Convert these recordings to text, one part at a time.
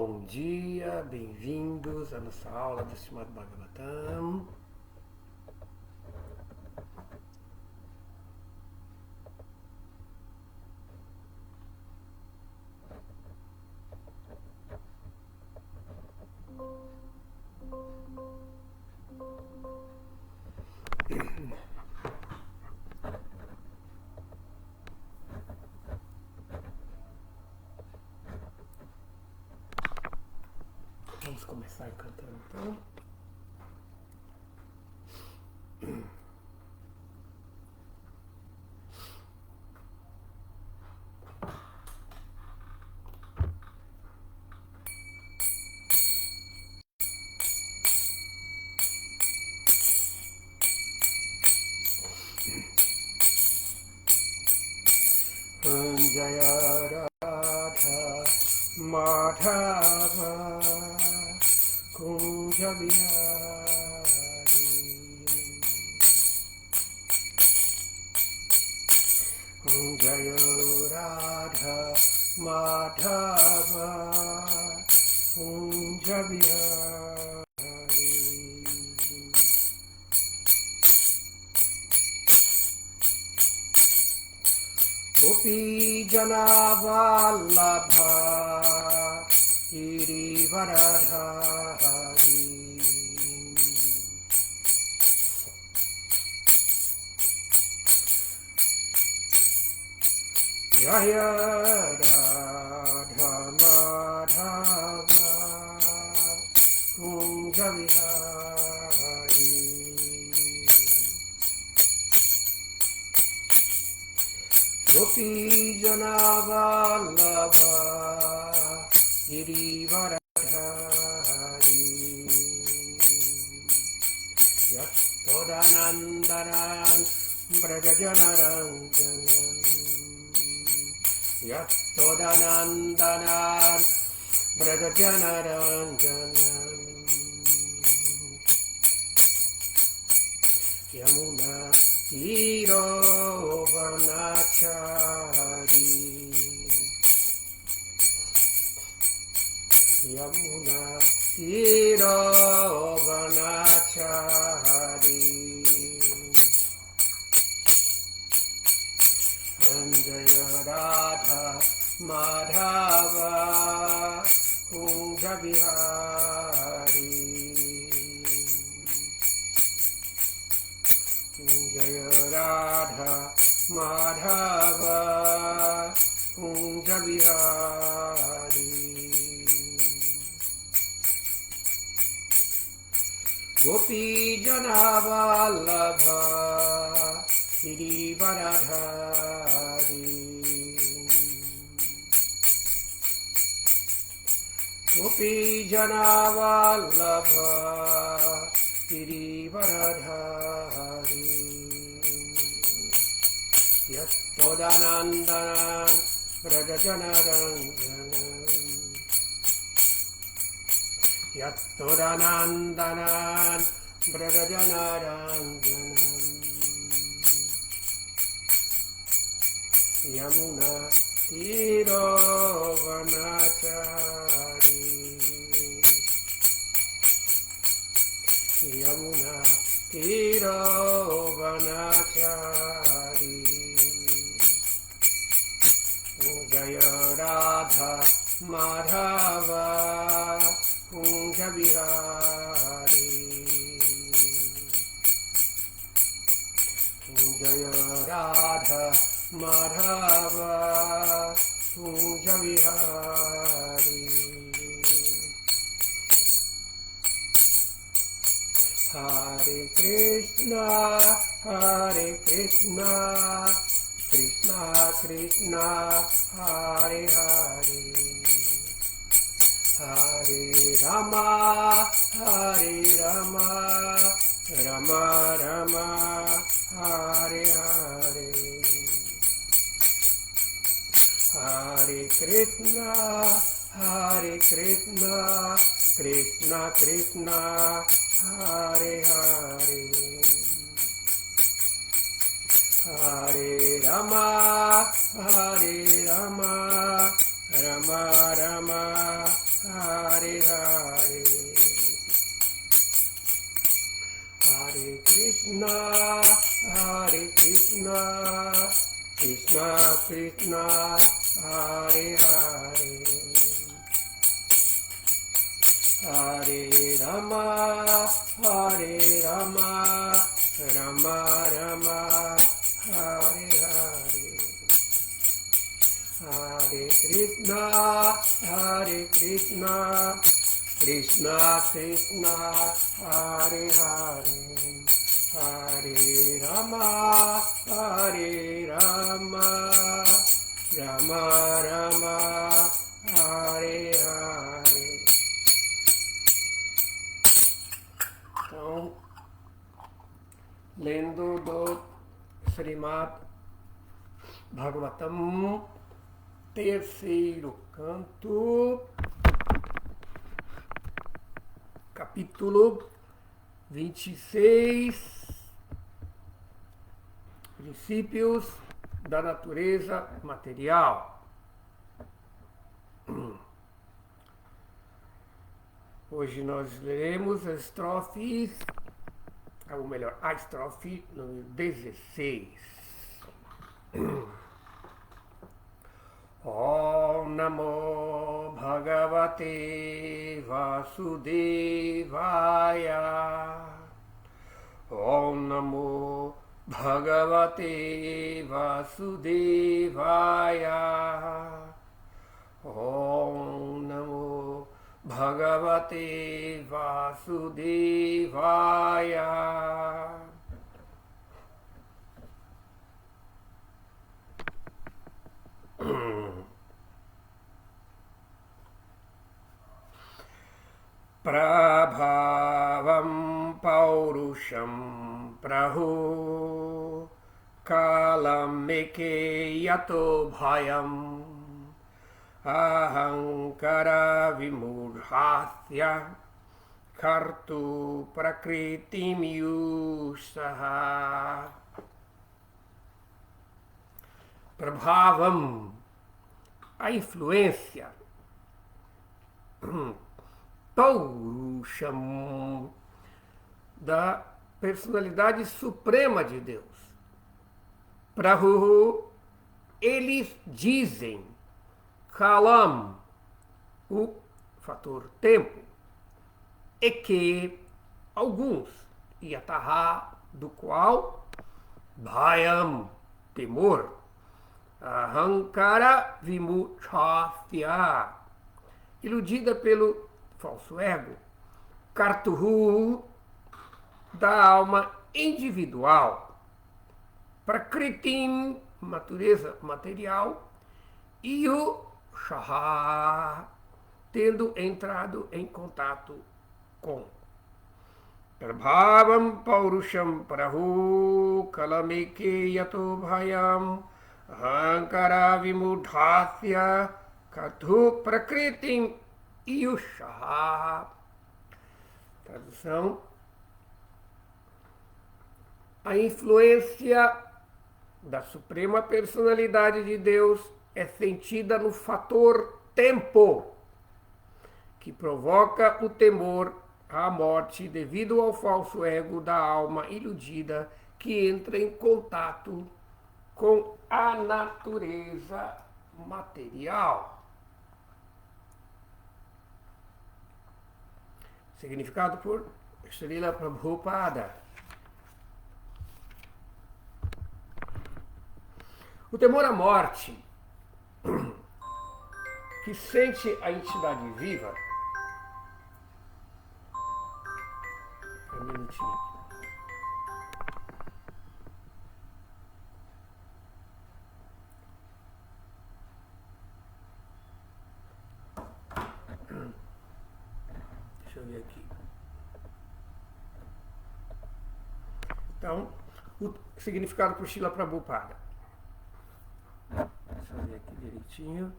bom dia, bem-vindos à nossa aula do Srimad Bhagavatam. Vamos começar cantando então. Jaya Radha Madhava Kunja Bihari Jaya Radha Madhava Kunja Bihari Gopi Jana Vallabha Girivaradhari Jaya Radha Madhava Kunja Bihari Gopi Jana Vallabha Girivaradhari Yasodhanandanan Brajajanaranjanan Yasodhanandanan Brajajanaranjanan Yamuna Tiro Vanachari Yamuna Tiro Vanachari Jaya Radha Madhava Kunja Bihari Jaya Radha Madhava Kunja Bihari Gopi Jana Vallabha Girivaradhari Gopi Jana Vallabha Girivaradhari Yasodhanandanan Brajajanaranjanan Yasodhanandanan Brajajanaranjanan Yamuna Tiro Vanachari Yamuna Tiro Vanachari Jaya Radha Madhava Kunja Bihari Jaya Radha Madhava Kunja Bihari Hare Krishna Krishna Krishna Hare Hare Hare Rama Rama Rama Hare Hare Hare Krishna Krishna Krishna Hare Hare Hare Rama Rama Rama Hare Hare Krishna, Krishna Krishna, Hare Hare, Hare Rama, Hare Rama, Rama Rama, Hare Hare, Hare Krishna, Krishna Krishna, Hare Hare, Hare Rama, Hare Rama, Rama Rama, Hare Hare. Então, lendo do Srimad Bhagavatam, terceiro canto, capítulo 26, princípios da natureza material. Hoje nós leremos as estrofes, ou melhor, a estrofe número 16. Om Namo Bhagavate Vasudevaya. Om Namo Bhagavate Vasudevaya. Om Namo Bhagavate Vasudevaya. Prabhavam Paurusham Prahu Kalameke Yato Bhayam Ahankara Vimurhatya Kartu Prakritim Yusaha. Prabhavam, a influência. Paurusham, da personalidade suprema de Deus. Prahu, eles dizem. Kalam, o fator tempo. E que alguns. Yataha, do qual. Bhayam, temor. Ahankara vimuchafya, iludida pelo falso ego. Kartuhu, da alma individual. Prakritim, natureza material. E o Shaha, tendo entrado em contato com. Prabhavam Paurusham Prahu Kalameke Yato Bhayam Ahankara Vimudhasya Kathu Prakritim Yusha. Tradução: a influência da Suprema Personalidade de Deus é sentida no fator tempo, que provoca o temor à morte devido ao falso ego da alma iludida que entra em contato com a natureza material. Significado por Srila Prabhupada. O temor à morte que sente a entidade viva. Um minutinho aqui. Deixa eu ver aqui. Então, o significado por Srila Prabhupada. Deixa eu ver aqui direitinho.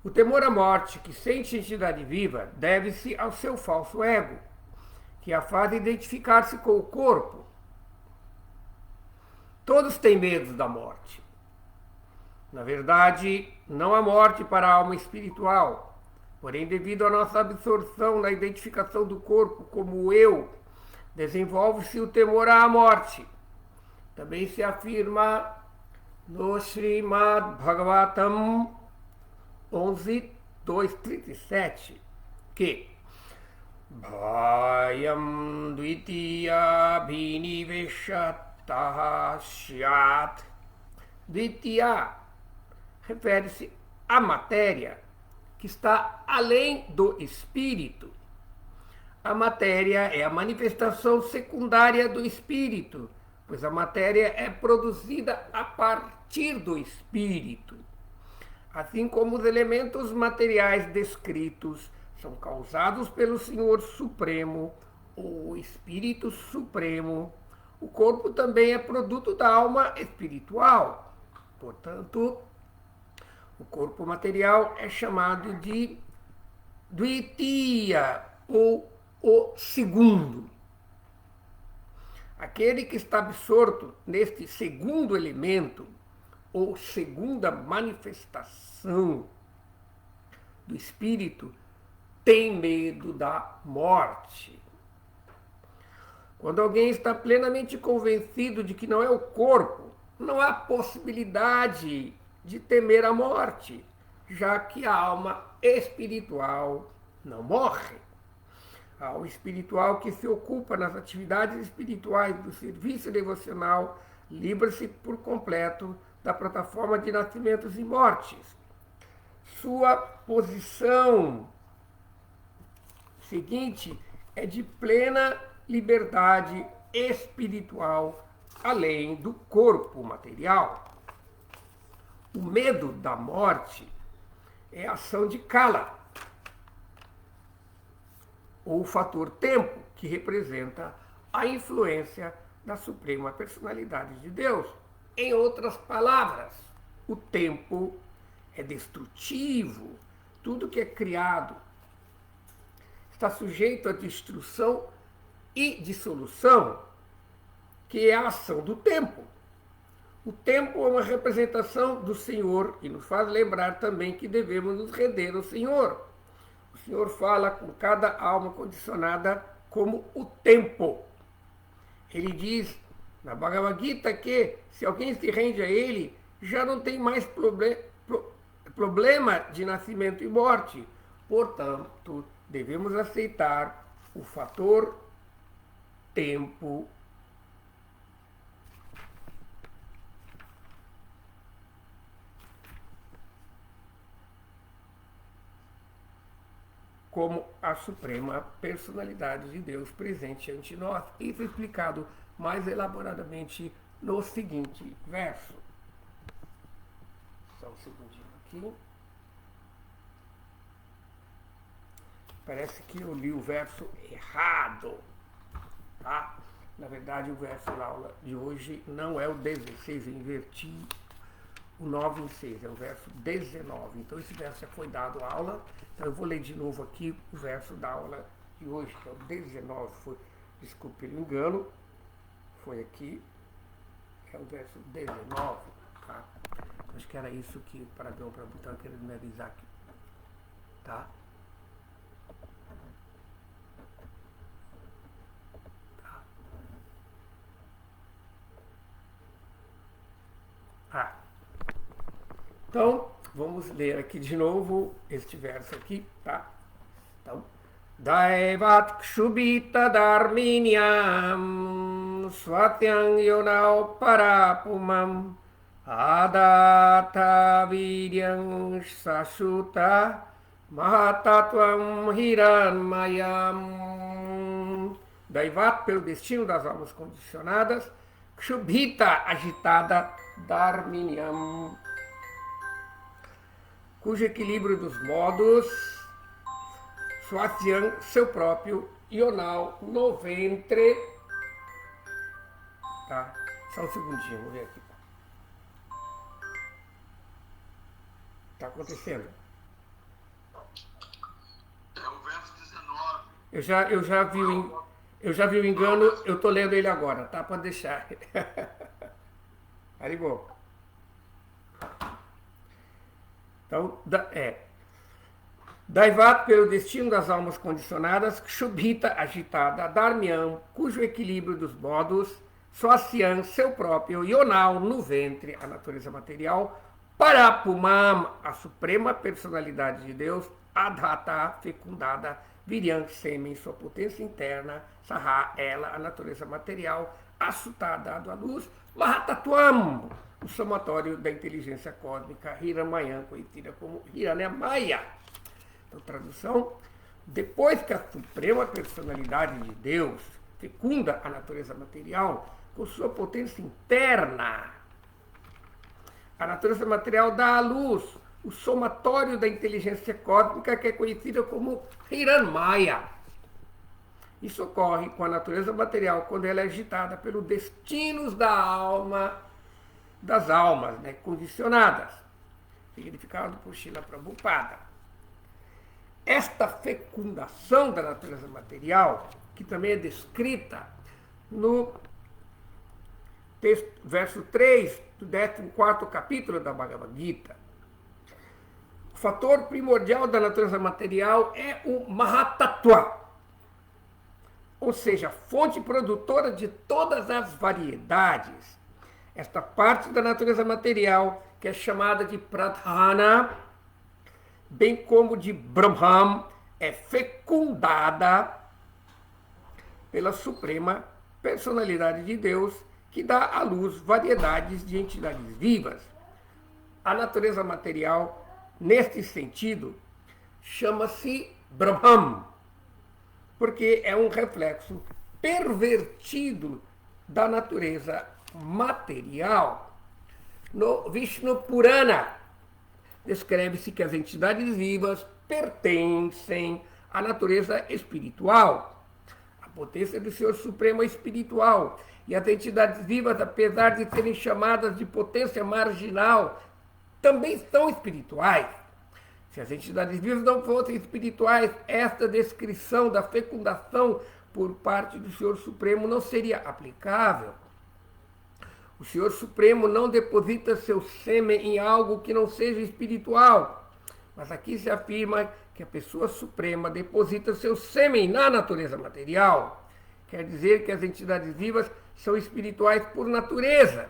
O temor à morte que sente a entidade viva deve-se ao seu falso ego, que a faz identificar-se com o corpo. Todos têm medo da morte. Na verdade, não há morte para a alma espiritual, Porém, devido à nossa absorção na identificação do corpo como eu, desenvolve-se o temor à morte. Também se afirma no Srimad Bhagavatam 11.2.37 que Bhayam Dvitiya Bhiniveshataha Syat. Dvitiya refere-se à matéria que está além do espírito. A matéria é a manifestação secundária do espírito, pois a matéria é produzida a partir do espírito. Assim como os elementos materiais descritos são causados pelo Senhor Supremo, ou Espírito Supremo, o corpo também é produto da alma espiritual. Portanto, o corpo material é chamado de Dvitiya, ou o segundo. Aquele que está absorto neste segundo elemento, ou segunda manifestação do espírito, tem medo da morte. Quando alguém está plenamente convencido de que não é o corpo, não há possibilidade de temer a morte, já que a alma espiritual não morre. A alma espiritual que se ocupa nas atividades espirituais do serviço devocional livra-se por completo da plataforma de nascimentos e mortes. Sua posição seguinte é de plena liberdade espiritual, além do corpo material. O medo da morte é a ação de Kala, ou o fator tempo, que representa a influência da Suprema Personalidade de Deus. Em outras palavras, o tempo é destrutivo. Tudo que é criado está sujeito à destruição e dissolução, que é a ação do tempo. O tempo é uma representação do Senhor e nos faz lembrar também que devemos nos render ao Senhor. O Senhor fala com cada alma condicionada como o tempo. Ele diz na Bhagavad Gita que se alguém se rende a ele, já não tem mais problema de nascimento e morte. Portanto, devemos aceitar o fator tempo como a Suprema Personalidade de Deus presente ante nós. Isso é explicado mais elaboradamente no seguinte verso. Só um segundinho aqui. Parece que eu li o verso errado. Tá? Na verdade, o verso da aula de hoje não é o 16, eu inverti o 9 em 6, é o verso 19. Então, esse verso já foi dado à aula. Então, eu vou ler de novo aqui o verso da aula de hoje, que é o 19. Desculpe o engano, foi aqui, é o verso 19. Tá? Acho que era isso que o Paradão Prabhu estava querendo me avisar aqui. Tá? Então, vamos ler aqui de novo este verso aqui, tá? Então, Daivat Kshubita Dharminyam Swatyang Yonau Parapumam Adata Viryang Sashuta Mahatatvam Hiranmayam. Daivat, pelo destino das almas condicionadas, Kshubita, agitada, Dharminyam, cujo equilíbrio dos modos, Swatyang, seu próprio, Yonau, no ventre. Tá? Só um segundinho, vou ver aqui. Tá acontecendo? É o verso 19. Eu já vi o engano, eu tô lendo ele agora, tá? Pode deixar. Arigou. Então, Daivat, pelo destino das almas condicionadas, Kshubhita, agitada, Dharmyam, cujo equilíbrio dos modos, Swasyan, seu próprio, Yonal, no ventre, a natureza material, Parapumam, a suprema personalidade de Deus, Adhata, fecundada, Viryam, sêmen, sua potência interna, Saha, ela, a natureza material, Asuta, dado à luz, Mahatatuam, o somatório da inteligência cósmica, Hiramayan, conhecida como Hiranamaya. Então, tradução: depois que a suprema personalidade de Deus fecunda a natureza material com sua potência interna, a natureza material dá à luz o somatório da inteligência cósmica, que é conhecida como Hiranmaya. Isso ocorre com a natureza material quando ela é agitada pelos destinos da alma, das almas, né, condicionadas, significado por Srila Prabhupada. Esta fecundação da natureza material, que também é descrita no texto, verso 3 do 14º capítulo da Bhagavad Gita. O fator primordial da natureza material é o Mahatattva, ou seja, a fonte produtora de todas as variedades. Esta parte da natureza material, que é chamada de Pradhana, bem como de Brahman, é fecundada pela suprema personalidade de Deus, que dá à luz variedades de entidades vivas. A natureza material, neste sentido, chama-se Brahman, porque é um reflexo pervertido da natureza material. No Vishnu Purana, descreve-se que as entidades vivas pertencem à natureza espiritual. A potência do Senhor Supremo é espiritual. E as entidades vivas, apesar de serem chamadas de potência marginal, também são espirituais. Se as entidades vivas não fossem espirituais, esta descrição da fecundação por parte do Senhor Supremo não seria aplicável. O Senhor Supremo não deposita seu sêmen em algo que não seja espiritual. Mas aqui se afirma que a pessoa suprema deposita seu sêmen na natureza material. Quer dizer que as entidades vivas são espirituais por natureza.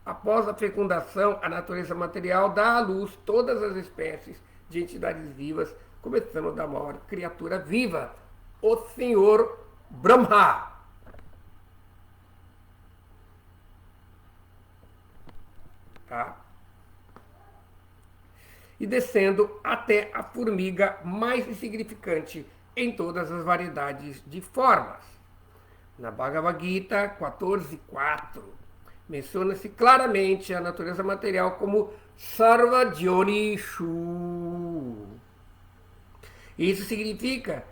Após a fecundação, a natureza material dá à luz todas as espécies de entidades vivas, começando da maior criatura viva, o Senhor Brahma. Tá? E descendo até a formiga mais insignificante em todas as variedades de formas. Na Bhagavad Gita 14.4, menciona-se claramente a natureza material como Sarva Jyonishu. Isso significa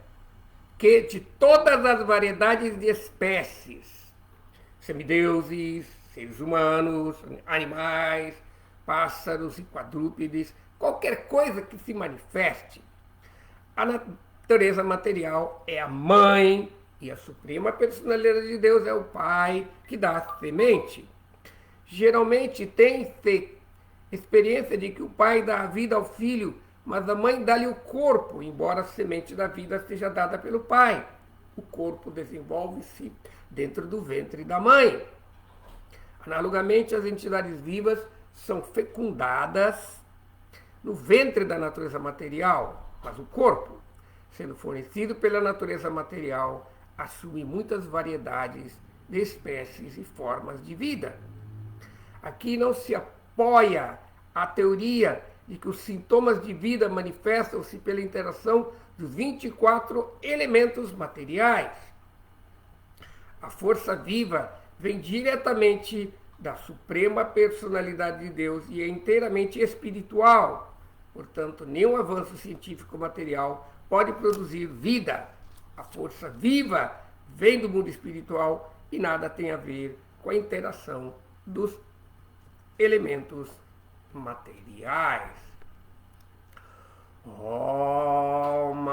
que de todas as variedades de espécies, semideuses, seres humanos, animais, pássaros e quadrúpedes, qualquer coisa que se manifeste, a natureza material é a mãe e a suprema personalidade de Deus é o pai que dá a semente. Geralmente tem-se experiência de que o pai dá a vida ao filho, mas a mãe dá-lhe o corpo, embora a semente da vida seja dada pelo pai. O corpo desenvolve-se dentro do ventre da mãe. Analogamente, as entidades vivas são fecundadas no ventre da natureza material, mas o corpo, sendo fornecido pela natureza material, assume muitas variedades de espécies e formas de vida. Aqui não se apoia a teoria de que os sintomas de vida manifestam-se pela interação dos 24 elementos materiais. A força viva vem diretamente da suprema personalidade de Deus e é inteiramente espiritual. Portanto, nenhum avanço científico material pode produzir vida. A força viva vem do mundo espiritual e nada tem a ver com a interação dos elementos materiais. Om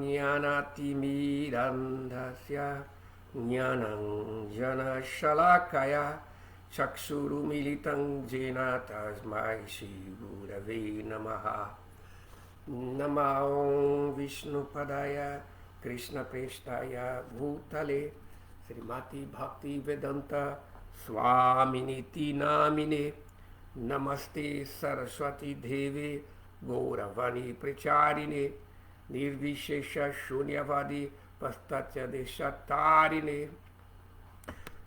Jnanatimirandasya Jnanam Jana Shalakaya Chakshuru Militam Jena Tasmai Shri Gurave Namaha. Namo Vishnu Padaya Krishna Prestaya Bhutale Srimati Bhakti Vedanta Swaminiti Namine Namaste Saraswati Devi Gauravani Pracharine Nirvishesha Shunyavadi Pastatya Deshatarine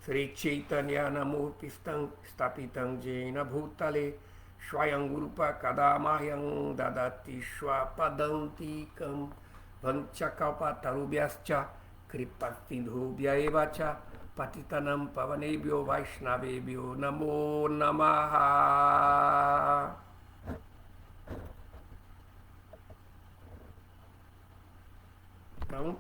Sri Chaitanya Namurtistam Stapitam Jena Bhutale Swayangrupa Kadamayang Dadati Swapadantikam Vanchakalpatarubhyascha Kripatindhubhya evacha Patitanam Pavanebhyo Vaishnavebhyo Namo Namaha. Então,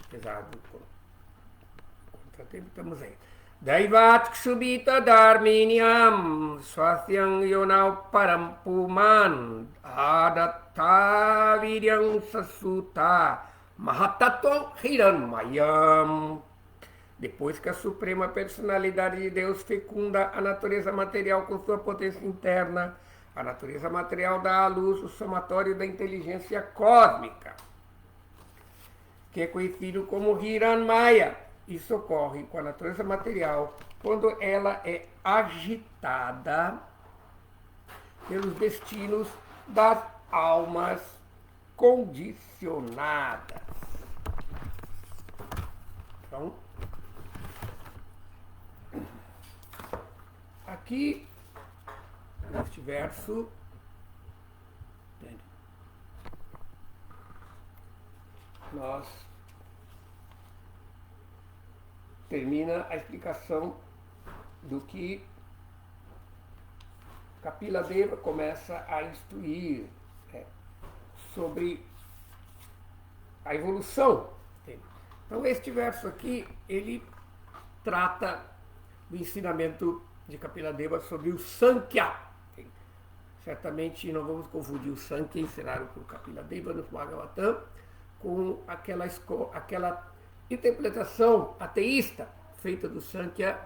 apesar do contratempo, estamos aí. Daivat Ksubita Dharminiam Swasyang Yonau Parampuman Adattaviryam Sasuta Mahatattvam Hiranmayam. Depois que a Suprema Personalidade de Deus fecunda a natureza material com sua potência interna, a natureza material dá à luz o somatório da inteligência cósmica, que é conhecido como Hiranmaya. Isso ocorre com a natureza material quando ela é agitada pelos destinos das almas condicionadas. Então, aqui, neste verso, nós termina a explicação do que Kapila Deva começa a instruir sobre a evolução. Então, este verso aqui, ele trata do ensinamento de Kapila Deva sobre o Sankhya. Certamente não vamos confundir o Sankhya ensinado por Kapila Deva no Bhagavatam com aquela interpretação ateísta feita do Sankhya,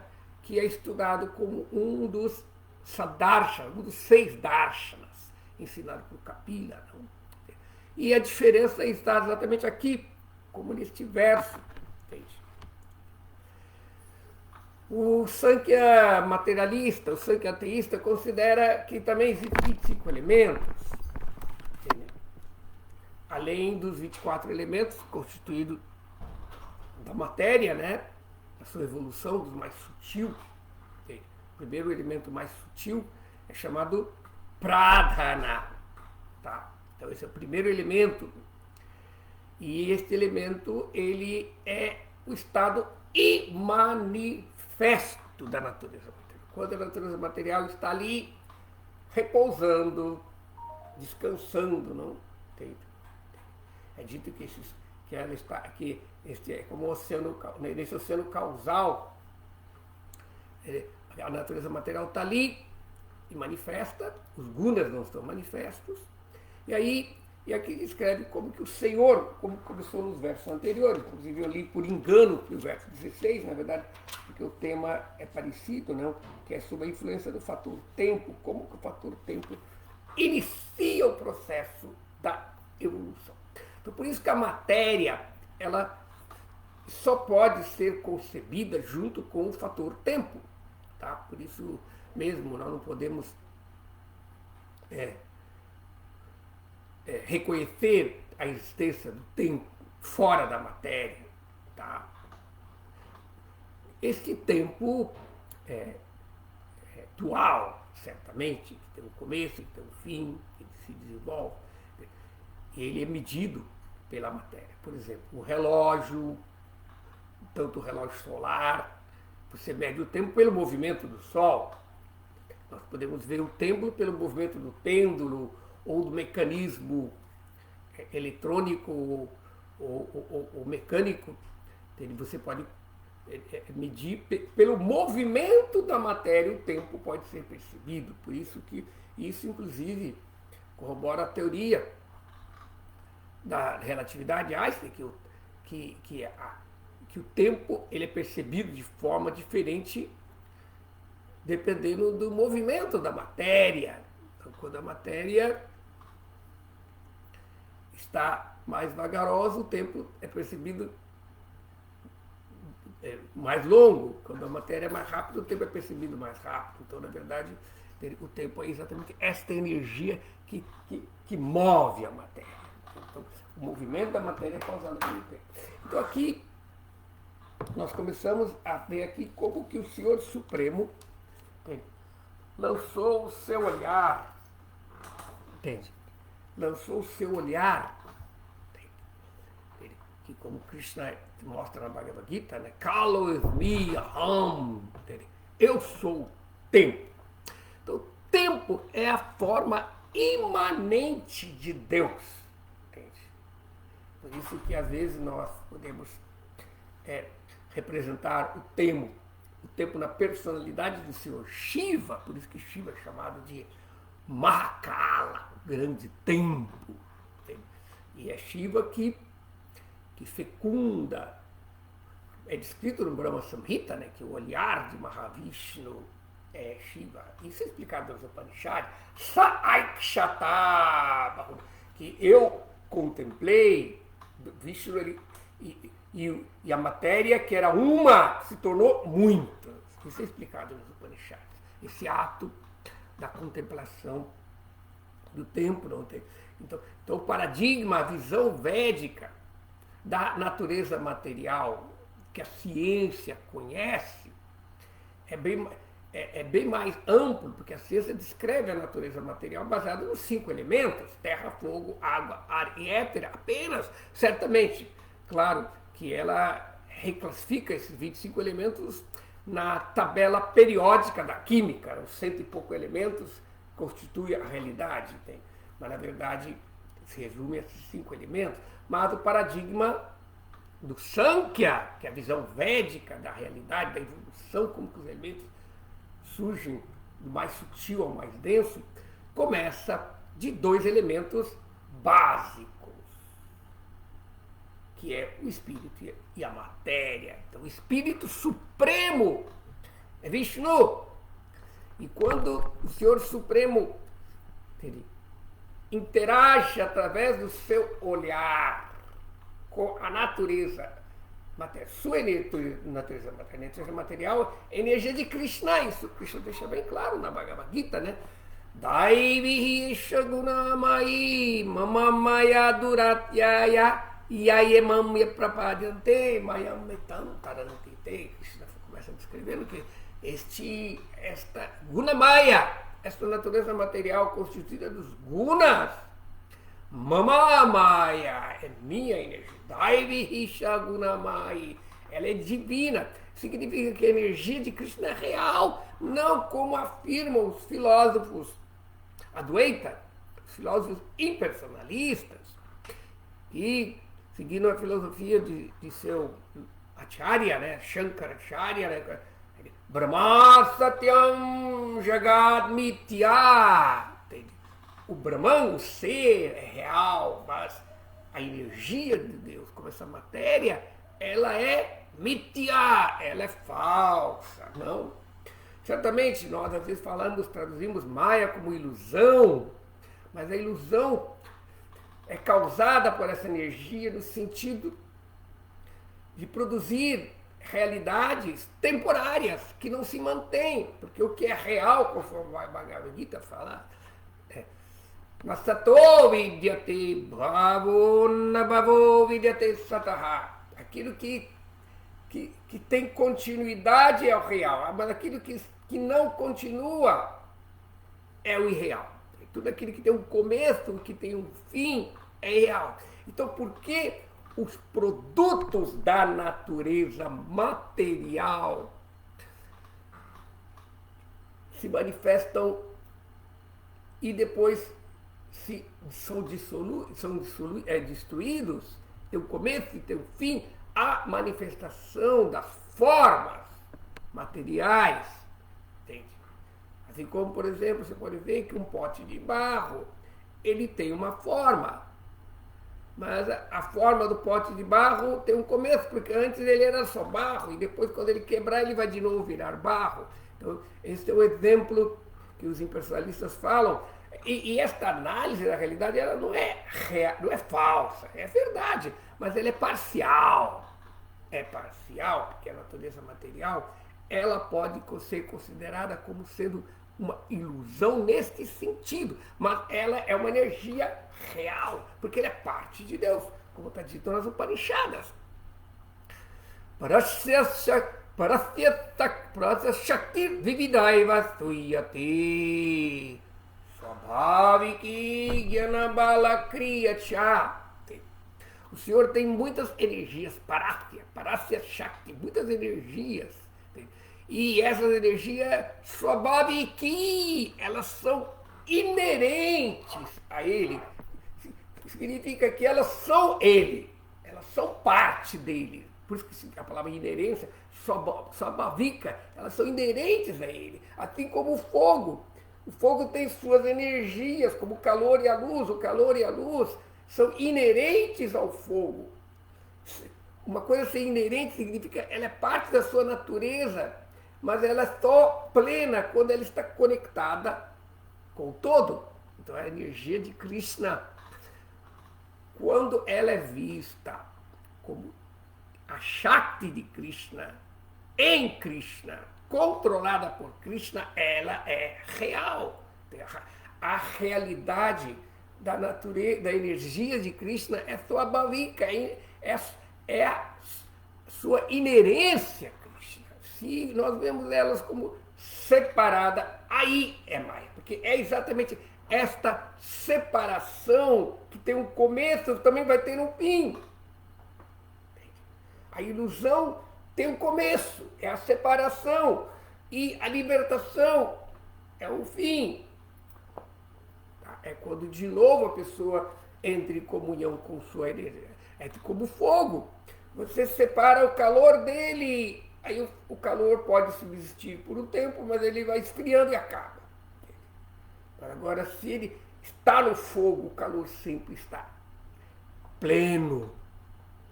que é estudado como um dos Sadarshana, um dos 6 darshanas, ensinado por Kapila. Não? E a diferença está exatamente aqui, como neste verso. Entende? O Sankhya materialista, o Sankhya ateísta, considera que também existem 25 elementos, entende? Além dos 24 elementos constituídos da matéria, né? A sua evolução dos mais sutil. Entende? O primeiro elemento mais sutil é chamado Pradhana. Tá? Então esse é o primeiro elemento. E este elemento, ele é o estado imanifesto da natureza material. Quando a natureza material está ali repousando, descansando, não? Entende? É dito que ela está aqui, este é como oceano, nesse oceano causal, a natureza material está ali e manifesta, os gunas não estão manifestos, e aqui descreve como que o Senhor, como começou nos versos anteriores, inclusive eu li por engano o verso 16, na verdade, porque o tema é parecido, não? Que é sobre a influência do fator tempo, como que o fator tempo inicia o processo da evolução. Então, por isso que a matéria, ela só pode ser concebida junto com o fator tempo. Tá? Por isso mesmo nós não podemos reconhecer a existência do tempo fora da matéria. Tá? Este tempo é dual, certamente, que tem um começo, que tem um fim, que se desenvolve. Ele é medido pela matéria. Por exemplo, o relógio, tanto o relógio solar, você mede o tempo pelo movimento do Sol. Nós podemos ver o tempo pelo movimento do pêndulo ou do mecanismo eletrônico ou mecânico. Você pode medir pelo movimento da matéria, o tempo pode ser percebido. Por isso que isso, inclusive, corrobora a teoria da relatividade de Einstein, que o tempo ele é percebido de forma diferente dependendo do movimento da matéria. Então, quando a matéria está mais vagarosa, o tempo é percebido mais longo. Quando a matéria é mais rápida, o tempo é percebido mais rápido. Então, na verdade, o tempo é exatamente esta energia que move a matéria. Então, o movimento da matéria é causado pelo tempo. Então, aqui, nós começamos a ver aqui como que o Senhor Supremo lançou o seu olhar, entende? Lançou o seu olhar, que como Krishna mostra na Bhagavad Gita, né? Kalo is me, aham, eu sou o tempo. Então, o tempo é a forma imanente de Deus, entende? Por isso que às vezes nós podemos representar o tempo na personalidade do Senhor Shiva, por isso que Shiva é chamado de Mahakala, o grande tempo. Entende? E é Shiva que fecunda. É descrito no Brahma Samhita, né, que o olhar de Mahavishnu é Shiva. Isso é explicado nos Upanishads. Saikshata, que eu contemplei, Vishnu e a matéria, que era uma, se tornou muitas. Isso é explicado nos Upanishads. Esse ato da contemplação do tempo. Não tem. Então, o paradigma, a visão védica da natureza material que a ciência conhece é bem mais amplo, porque a ciência descreve a natureza material baseada nos 5 elementos: terra, fogo, água, ar e éter, apenas. Certamente, claro que ela reclassifica esses 25 elementos na tabela periódica da química, os 100 e poucos elementos constituem a realidade. Mas, na verdade, se resume a esses 5 elementos. Mas o paradigma do Sankhya, que é a visão védica da realidade, da evolução, como que os elementos surgem do mais sutil ao mais denso, começa de 2 elementos básicos, que é o espírito e a matéria. Então, o espírito supremo é Vishnu. E quando o Senhor Supremo interage através do seu olhar com a natureza material, sua natureza material é energia de Krishna. Isso Krishna deixa bem claro na Bhagavad Gita, né? Daivihi shagunamai mamamaya duratyaya yayemam prapadyante mayam metam tarantite. Krishna começa descrevendo que esta gunamaya, esta natureza material constituída dos gunas, mamamaya, é minha energia. Daivihi shagunamai, ela é divina. Significa que a energia de Krishna é real, não como afirmam os filósofos Advaita, os filósofos impersonalistas, que, seguindo a filosofia de seu Acharya, né, Shankaracharya, né, Brahma Satyam Jagad Mitya. O Brahman, o ser, é real, mas a energia de Deus, como essa matéria, ela é Mitya, ela é falsa, não? Certamente nós às vezes traduzimos Maya como ilusão, mas a ilusão é causada por essa energia no sentido de produzir realidades temporárias que não se mantêm, porque o que é real, conforme o Bhagavad Gita fala, Masato vidyate bhavo nabhavo vidyate sataha. Aquilo que tem continuidade é o real, mas aquilo que não continua é o irreal. Tudo aquilo que tem um começo, que tem um fim, é irreal. Então, por que os produtos da natureza material se manifestam e depois são destruídos, tem um começo e tem um fim? A manifestação das formas materiais, entende? Assim como, por exemplo, você pode ver que um pote de barro, ele tem uma forma, mas a forma do pote de barro tem um começo, porque antes ele era só barro, e depois, quando ele quebrar, ele vai de novo virar barro. Então, esse é o exemplo que os impersonalistas falam. E esta análise da realidade ela não é não é falsa, é verdade, mas ela é parcial. É parcial, porque a natureza material ela pode ser considerada como sendo uma ilusão neste sentido, mas ela é uma energia real, porque ela é parte de Deus, como está dito nas Upanishadas. Parasya Shakti Vividaiva Suyate Swabhaviki Jnanabala Kriyacha. O Senhor tem muitas energias, Parasya Shakti, muitas energias. E essas energias, Swabhaviki, elas são inerentes a Ele. Significa que elas são Ele, elas são parte dele. Por isso que a palavra inerência, Swabhavika, elas são inerentes a Ele. Assim como o fogo. O fogo tem suas energias, como o calor e a luz. O calor e a luz são inerentes ao fogo. Uma coisa ser inerente significa que ela é parte da sua natureza, mas ela é só plena quando ela está conectada com o todo. Então é a energia de Krishna. Quando ela é vista como a Shakti de Krishna, em Krishna, controlada por Krishna, ela é real. A realidade da natureza, da energia de Krishna é sua bhavika, é a sua inerência a Krishna. Se nós vemos elas como separada, aí é Maya, porque é exatamente esta separação que tem um começo, também vai ter um fim. A ilusão tem um começo, é a separação, e a libertação é o fim. É quando de novo a pessoa entra em comunhão com sua energia. É como fogo. Você separa o calor dele, aí o calor pode subsistir por um tempo, mas ele vai esfriando e acaba. Agora, se ele está no fogo, o calor sempre está pleno.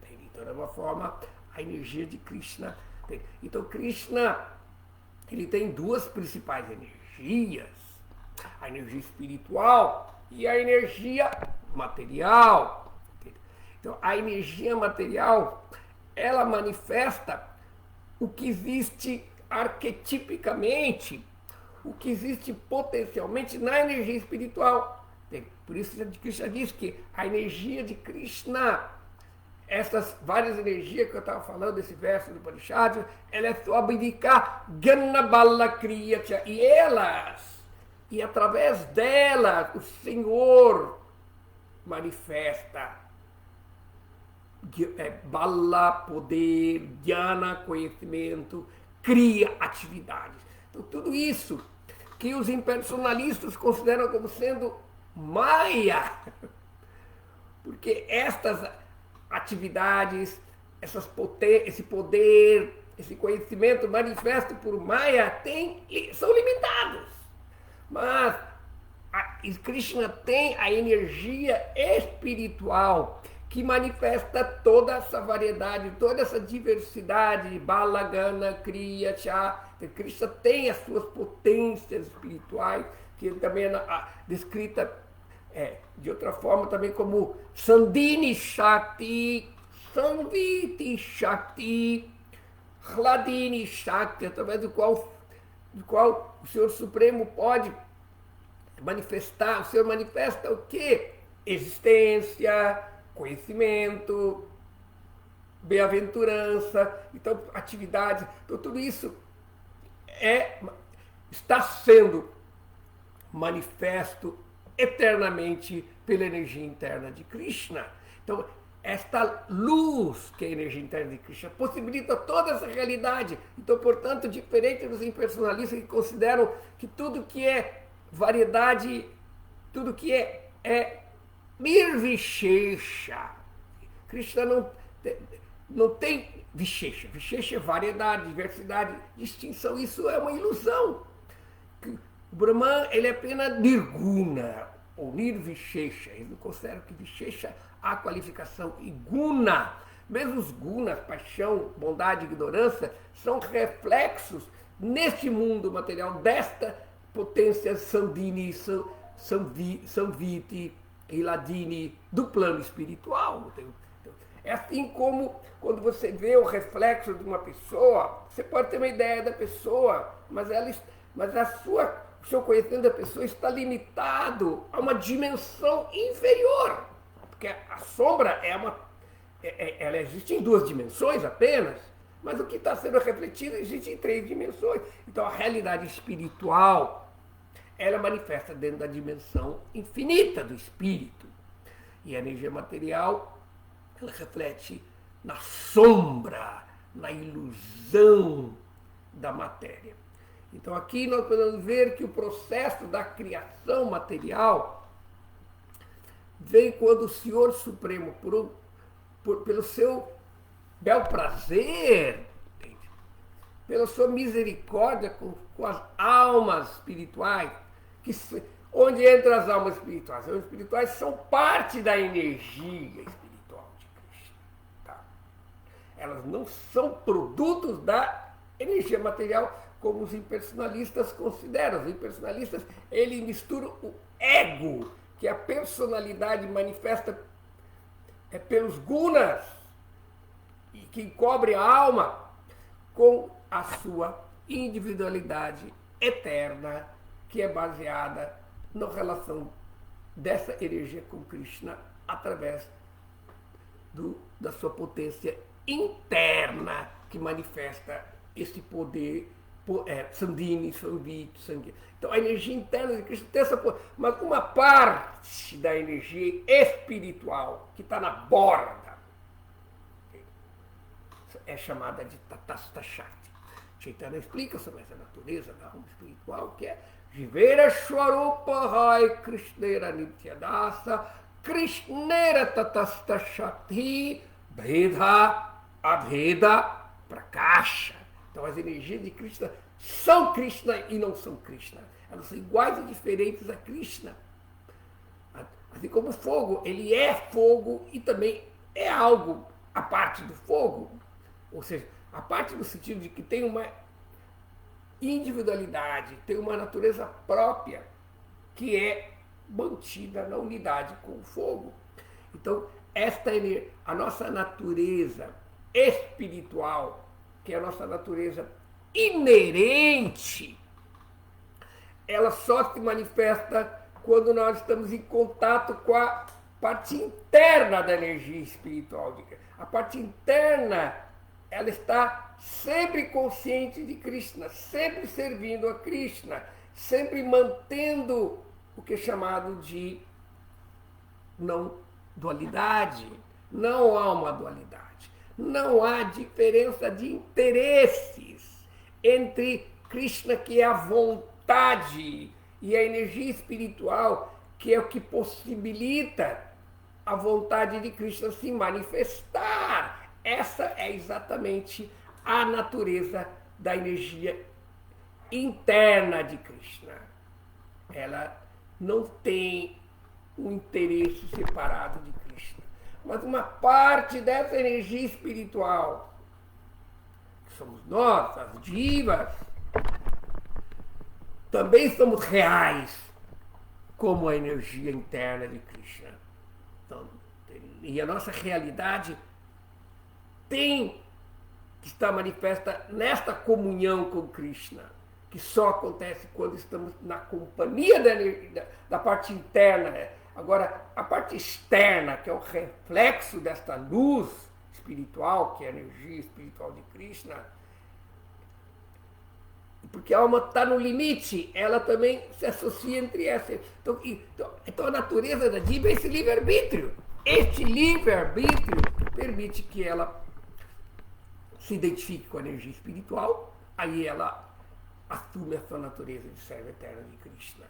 Então, de uma forma, a energia de Krishna. Então, Krishna, ele tem duas principais energias. A energia espiritual e a energia material. Então, a energia material, ela manifesta o que existe arquetipicamente, o que existe potencialmente na energia espiritual. Por isso, Krishna diz que a energia de Krishna, essas várias energias que eu estava falando, desse verso do Upanishad, ela é Swabhavika Jnanabala Kriyacha, e através delas o Senhor manifesta Bala, poder, Jnana, conhecimento, cria atividades. Então tudo isso que os impersonalistas consideram como sendo Maya, porque estas atividades, esse poder, esse conhecimento manifesto por Maya são limitados. Mas Krishna tem a energia espiritual que manifesta toda essa variedade, toda essa diversidade, Balagana, Kriya, Cha. Krishna tem as suas potências espirituais, que também é descrita de outra forma também como Sandhini Shakti, Samviti Shakti, Hladini Shakti, através do qual o Senhor Supremo pode manifestar. O Senhor manifesta o quê? Existência, conhecimento, bem-aventurança, então atividades, então tudo isso está sendo manifesto eternamente pela energia interna de Krishna. Então, esta luz, que é a energia interna de Krishna, possibilita toda essa realidade. Então, portanto, diferente dos impersonalistas que consideram que tudo que é variedade, tudo que é nirvishesha. Krishna não tem vishesha. Vishesha é variedade, diversidade, distinção. Isso é uma ilusão. O Brahman, ele é apenas nirguna, ou nirvishesha. Eles não consideram que vishesha há a qualificação. E guna, mesmo os gunas, paixão, bondade, ignorância, são reflexos neste mundo material, desta potência Sandini, Samviti e Ladini do plano espiritual. É assim como quando você vê o reflexo de uma pessoa, você pode ter uma ideia da pessoa, mas o seu conhecimento da pessoa está limitado a uma dimensão inferior. Porque a sombra ela existe em 2 dimensões apenas, mas o que está sendo refletido existe em 3 dimensões. Então a realidade espiritual, ela manifesta dentro da dimensão infinita do espírito. E a energia material, ela reflete na sombra, na ilusão da matéria. Então aqui nós podemos ver que o processo da criação material vem quando o Senhor Supremo, pelo seu bel prazer, pela sua misericórdia com as almas espirituais, onde entram as almas espirituais? As almas espirituais são parte da energia espiritual de Krishna. Tá? Elas não são produtos da energia material como os impersonalistas consideram. Os impersonalistas, eles misturam o ego, que é a personalidade manifesta pelos gunas, e que cobre a alma, com a sua individualidade eterna, que é baseada na relação dessa energia com Krishna através da sua potência interna, que manifesta esse poder, Sandini, Samviti, Sangue. Então a energia interna de Krishna tem essa potência, mas uma parte da energia espiritual que está na borda é chamada de Tatastha Shakti. Chaitanya explica sobre essa natureza da alma espiritual, que é Jivera Shwarupahai Krishnera Nityadasa Krishnera Tatastha Shakti Bheda Abheda Prakasha. Então as energias de Krishna são Krishna e não são Krishna. Elas são iguais e diferentes a Krishna. Assim como o fogo, ele é fogo e também é algo a parte do fogo. Ou seja, a parte no sentido de que tem uma individualidade, tem uma natureza própria que é mantida na unidade com o fogo. Então, a nossa natureza espiritual, que é a nossa natureza inerente, ela só se manifesta quando nós estamos em contato com a parte interna da energia espiritual. A parte interna, ela está sempre consciente de Krishna, sempre servindo a Krishna, sempre mantendo o que é chamado de não dualidade. Não há uma dualidade. Não há diferença de interesses entre Krishna, que é a vontade, e a energia espiritual, que é o que possibilita a vontade de Krishna se manifestar. Essa é exatamente a natureza da energia interna de Krishna. Ela não tem um interesse separado de Krishna. Mas uma parte dessa energia espiritual, que somos nós, as divas, também somos reais, como a energia interna de Krishna. Então, e a nossa realidade tem que estar manifesta nesta comunhão com Krishna, que só acontece quando estamos na companhia da parte interna. Agora, a parte externa, que é o reflexo desta luz espiritual, que é a energia espiritual de Krishna, porque a alma está no limite, ela também se associa entre essas. Então a natureza da diva é esse livre-arbítrio. Este livre-arbítrio permite que ela se identifique com a energia espiritual, aí ela assume a sua natureza de serva eterna de Krishna.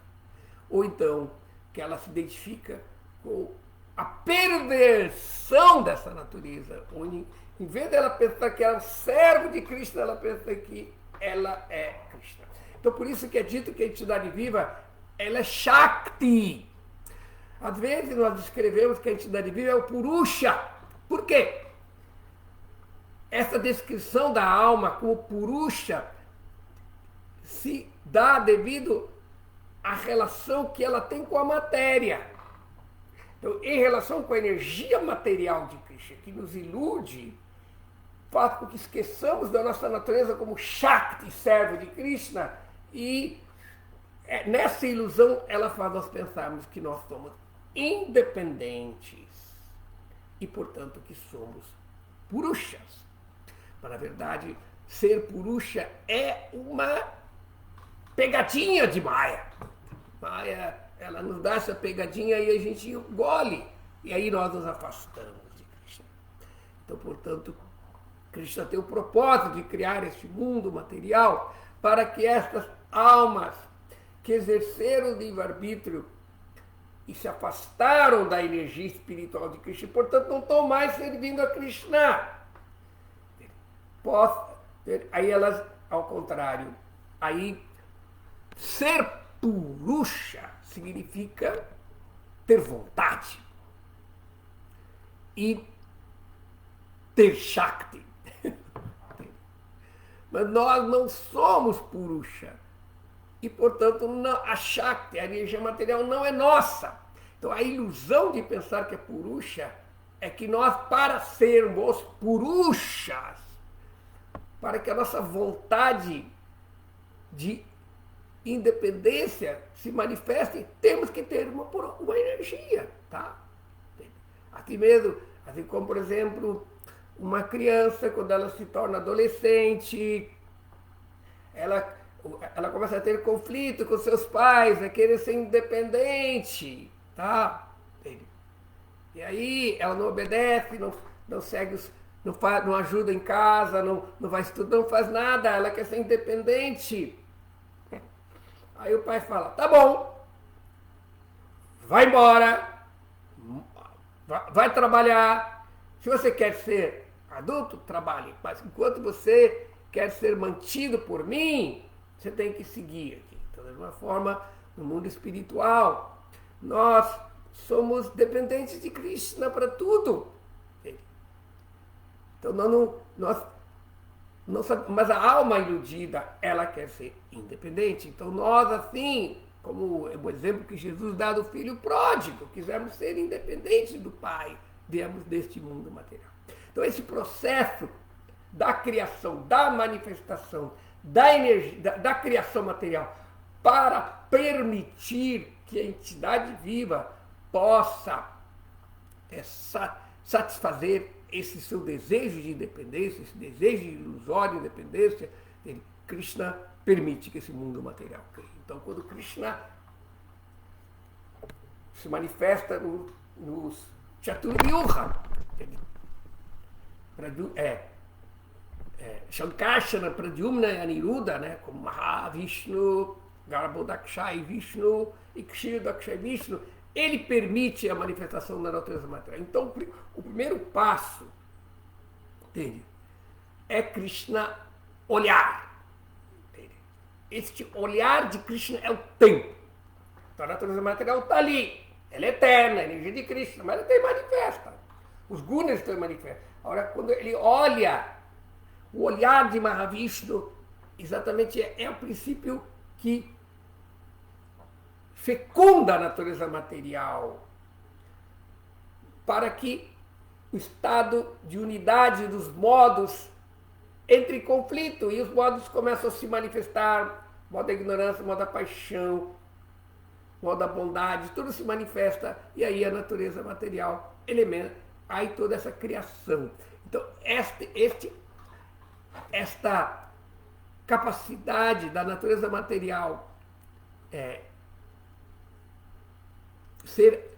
Ou então, que ela se identifica com a perversão dessa natureza, onde, em vez dela pensar que ela é um servo de Krishna, ela pensa que ela é Krishna. Então, por isso que é dito que a entidade viva, ela é Shakti. Às vezes nós descrevemos que a entidade viva é o Purusha. Por quê? Essa descrição da alma como Purusha se dá devido à relação que ela tem com a matéria. Então, em relação com a energia material de Krishna, que nos ilude, faz com que esqueçamos da nossa natureza como Shakti, servo de Krishna, e nessa ilusão ela faz nós pensarmos que nós somos independentes e, portanto, que somos purushas. Mas, na verdade, ser purusha é uma pegadinha de Maya. Maya, ela nos dá essa pegadinha e a gente engole. E aí nós nos afastamos de Krishna. Então, portanto, Krishna tem o propósito de criar este mundo material para que estas almas que exerceram o livre-arbítrio e se afastaram da energia espiritual de Krishna, portanto, não estão mais servindo a Krishna. Aí elas, ao contrário, aí ser purusha significa ter vontade e ter Shakti. Mas nós não somos purusha. E, portanto, a Shakti, a energia material, não é nossa. Então, a ilusão de pensar que é purusha é que nós, para sermos purushas, para que a nossa vontade de independência se manifeste, temos que ter uma energia, tá? Assim mesmo, assim como, por exemplo, uma criança, quando ela se torna adolescente, ela começa a ter conflito com seus pais, a querer ser independente, tá? E aí ela não obedece, não segue não ajuda em casa, não vai estudar, não faz nada, ela quer ser independente. Aí o pai fala, tá bom, vai embora, vai trabalhar. Se você quer ser adulto, trabalhe. Mas enquanto você quer ser mantido por mim, você tem que seguir aqui. Então, de alguma forma, no mundo espiritual, nós somos dependentes de Krishna para tudo. Então, mas a alma iludida, ela quer ser independente. Então, nós, assim, como o exemplo que Jesus dá do filho pródigo, quisemos ser independentes do Pai, viemos deste mundo material. Então, esse processo da criação, da manifestação, da energia, da criação material, para permitir que a entidade viva possa satisfazer esse seu desejo de independência, esse desejo de ilusória de independência, Krishna permite que esse mundo material crie. Então, quando Krishna se manifesta nos Chaturyuga, Shankarshana, Pradyumna e Aniruddha, né, como Mahavishnu, Garbhodakshai Vishnu e Kshirodakshai Vishnu, ele permite a manifestação da natureza material. Então, o primeiro passo, entende, é Krishna olhar. Entende? Este olhar de Krishna é o tempo. Então, a natureza material está ali. Ela é eterna, a energia de Krishna, mas ela tem manifesta. Os gunas estão manifestos. Agora, quando ele olha, o olhar de Mahavishnu, exatamente é o princípio que fecunda a natureza material, para que o estado de unidade dos modos entre em conflito e os modos começam a se manifestar, modo da ignorância, modo da paixão, modo da bondade, tudo se manifesta e aí a natureza material elementa, aí toda essa criação. Então, esta capacidade da natureza material ser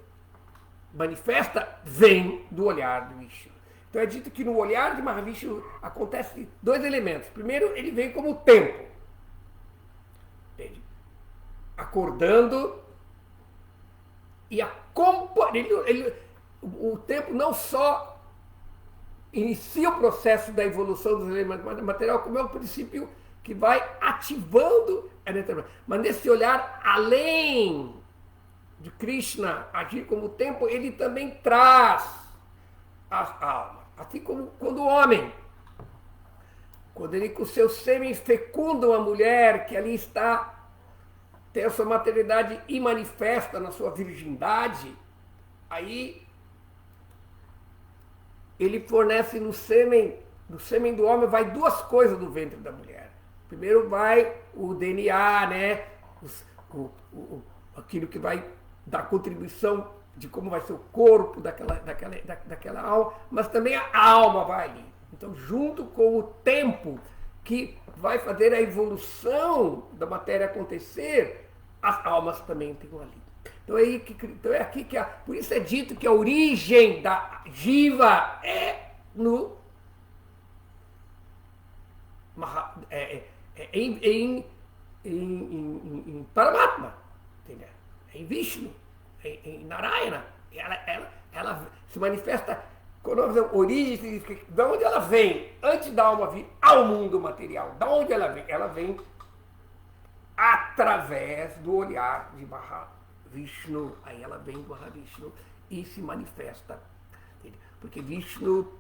manifesta vem do olhar de Vishnu. Então é dito que no olhar de Mahavishnu acontecem dois elementos. Primeiro, ele vem como o tempo, entende? Acordando e o tempo não só inicia o processo da evolução dos elementos materiais, como é um princípio que vai ativando a energia. Mas nesse olhar além de Krishna agir como tempo, ele também traz as almas. Assim como quando o homem quando ele com seu sêmen fecunda uma mulher que ali tem a sua maternidade imanifesta na sua virgindade, aí ele fornece no sêmen do homem vai duas coisas do ventre da mulher. Primeiro vai o DNA, né? Aquilo que vai dar contribuição de como vai ser o corpo daquela alma, mas também a alma vai ali. Então, junto com o tempo que vai fazer a evolução da matéria acontecer, as almas também estão ali. Então é aqui que por isso é dito que a origem da Jiva é no em Paramatma, entendeu? Em Vishnu, em Narayana. Ela se manifesta. Quando nós dizemos origem, significa de onde ela vem, antes da alma vir ao mundo material. De onde ela vem? Ela vem através do olhar de Mahavishnu. Aí ela vem do Mahavishnu e se manifesta. Entendeu? Porque Vishnu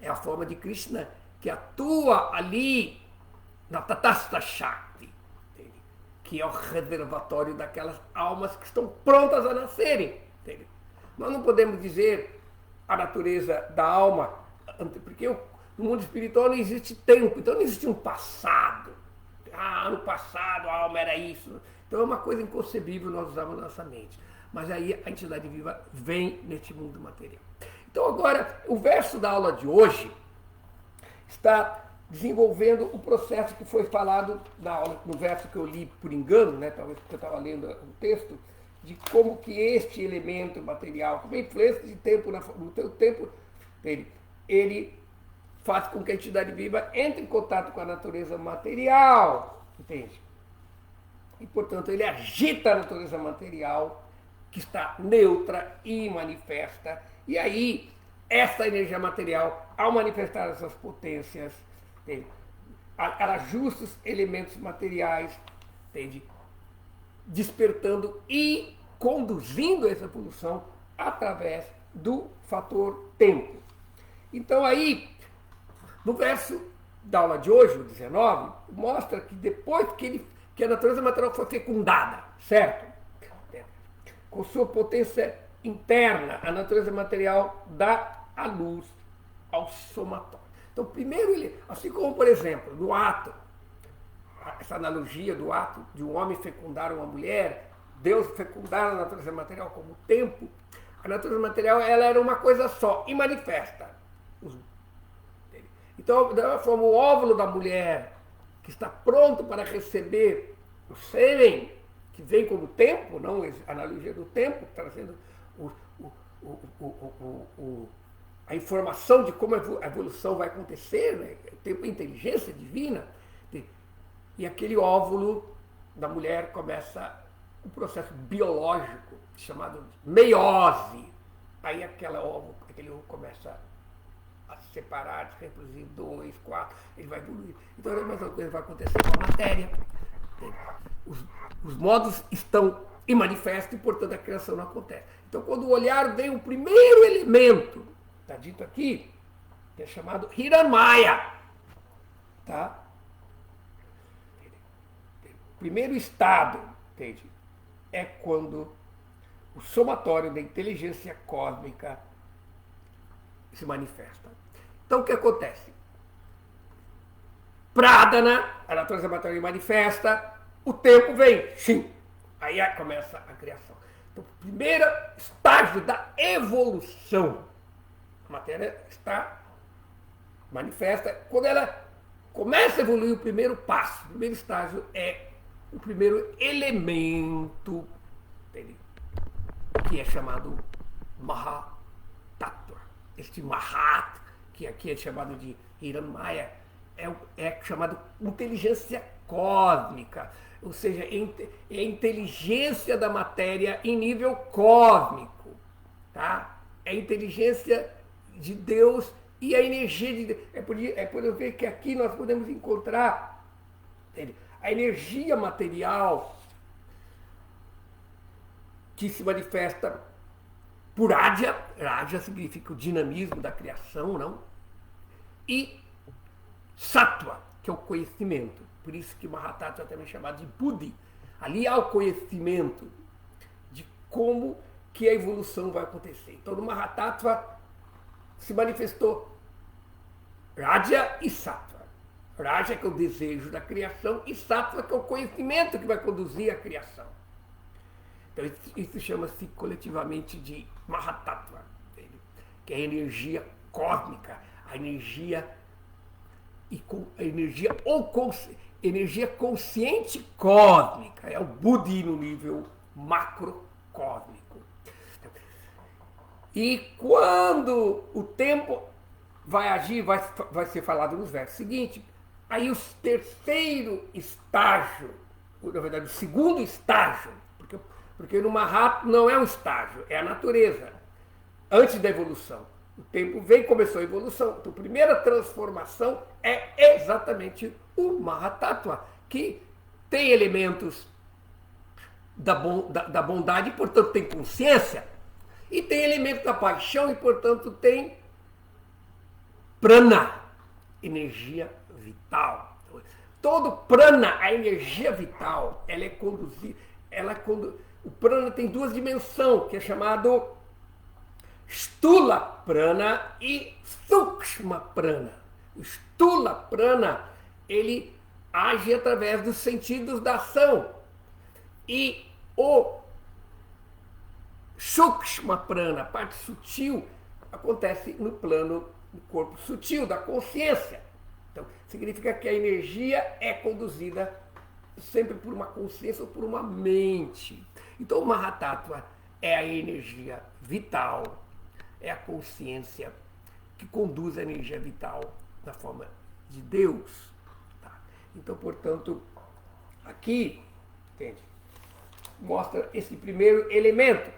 é a forma de Krishna que atua ali na Tatastha Shakti, entendeu? Que é o reservatório daquelas almas que estão prontas a nascerem. Entendeu? Nós não podemos dizer a natureza da alma, porque no mundo espiritual não existe tempo, então não existe um passado. No passado a alma era isso. Então é uma coisa inconcebível nós usamos na nossa mente. Mas aí a entidade viva vem neste mundo material. Então agora, o verso da aula de hoje está desenvolvendo o processo que foi falado na aula, no verso que eu li por engano, né, talvez porque eu estava lendo o texto, de como que este elemento material, como a influência de tempo no teu tempo, ele faz com que a entidade viva entre em contato com a natureza material, entende? E, portanto, ele agita a natureza material, que está neutra e manifesta, e aí, essa energia material, ao manifestar essas potências, entende? Ela ajusta os elementos materiais, entende? Despertando e conduzindo essa evolução através do fator tempo. Então aí, no verso da aula de hoje, o 19, mostra que depois que a natureza material foi fecundada, certo? Com sua potência interna, a natureza material dá a luz ao somatório. Então, primeiro, assim como, por exemplo, no ato, essa analogia do ato de um homem fecundar uma mulher, Deus fecundar a natureza material como tempo, a natureza material ela era uma coisa só, e manifesta. Então, da mesma forma, o óvulo da mulher, que está pronto para receber o sêmen, que vem como tempo, não a analogia do tempo, trazendo a informação de como a evolução vai acontecer, né? O tempo é inteligência divina, e aquele óvulo da mulher começa um processo biológico chamado meiose. Aí aquele óvulo começa a se separar, se reproduzir 2, 4, ele vai evoluir. Então a mesma coisa vai acontecer com a matéria. Os modos estão em manifesto e, portanto, a criação não acontece. Então, quando o olhar vem o primeiro elemento, está dito aqui, que é chamado Hiranmaya, tá? O primeiro estado, entende? É quando o somatório da inteligência cósmica se manifesta. Então, o que acontece? Pradana, a natureza material manifesta, o tempo vem, sim. Aí começa a criação. Então, o primeiro estágio da evolução, a matéria está manifesta. Quando ela começa a evoluir, o primeiro passo, o primeiro estágio é o primeiro elemento, entende? Que é chamado Mahatattva. Este Mahat, que aqui é chamado de Hiranmaya, é chamado inteligência cósmica, ou seja, é a inteligência da matéria em nível cósmico, tá? É a inteligência de Deus e a energia de Deus. É por eu ver que aqui nós podemos encontrar, entende? A energia material que se manifesta por Raja significa o dinamismo da criação, não? E Sattva, que é o conhecimento. Por isso que o Mahatattva é também chamado de Buddhi. Ali há o conhecimento de como que a evolução vai acontecer. Então, no Mahatattva se manifestou Raja e Sattva. Raja, que é o desejo da criação, e Sattva, que é o conhecimento que vai conduzir a criação. Então, isso chama-se coletivamente de Mahatattva, que é a energia cósmica, a energia energia consciente cósmica, é o Buddhi no nível macrocósmico. E quando o tempo vai agir, vai ser falado nos versos seguintes, aí o terceiro estágio, na verdade o segundo estágio, porque no Mahat não é um estágio, é a natureza, antes da evolução. O tempo veio e começou a evolução. Então, a primeira transformação é exatamente o Mahatattva, que tem elementos da bondade, e, portanto, tem consciência, e tem elementos da paixão, e, portanto, tem prana, energia vital. Todo prana, a energia vital, ela é conduzida. O prana tem duas dimensões, que é chamado Stula Prana e Sukshma Prana. O Stula Prana, ele age através dos sentidos da ação. E o Sukshma Prana, a parte sutil, acontece no plano do corpo sutil, da consciência. Então, significa que a energia é conduzida sempre por uma consciência ou por uma mente. Então, o Mahatattva é a energia vital, é a consciência que conduz a energia vital na forma de Deus. Tá? Então, portanto, aqui, entende? Mostra esse primeiro elemento.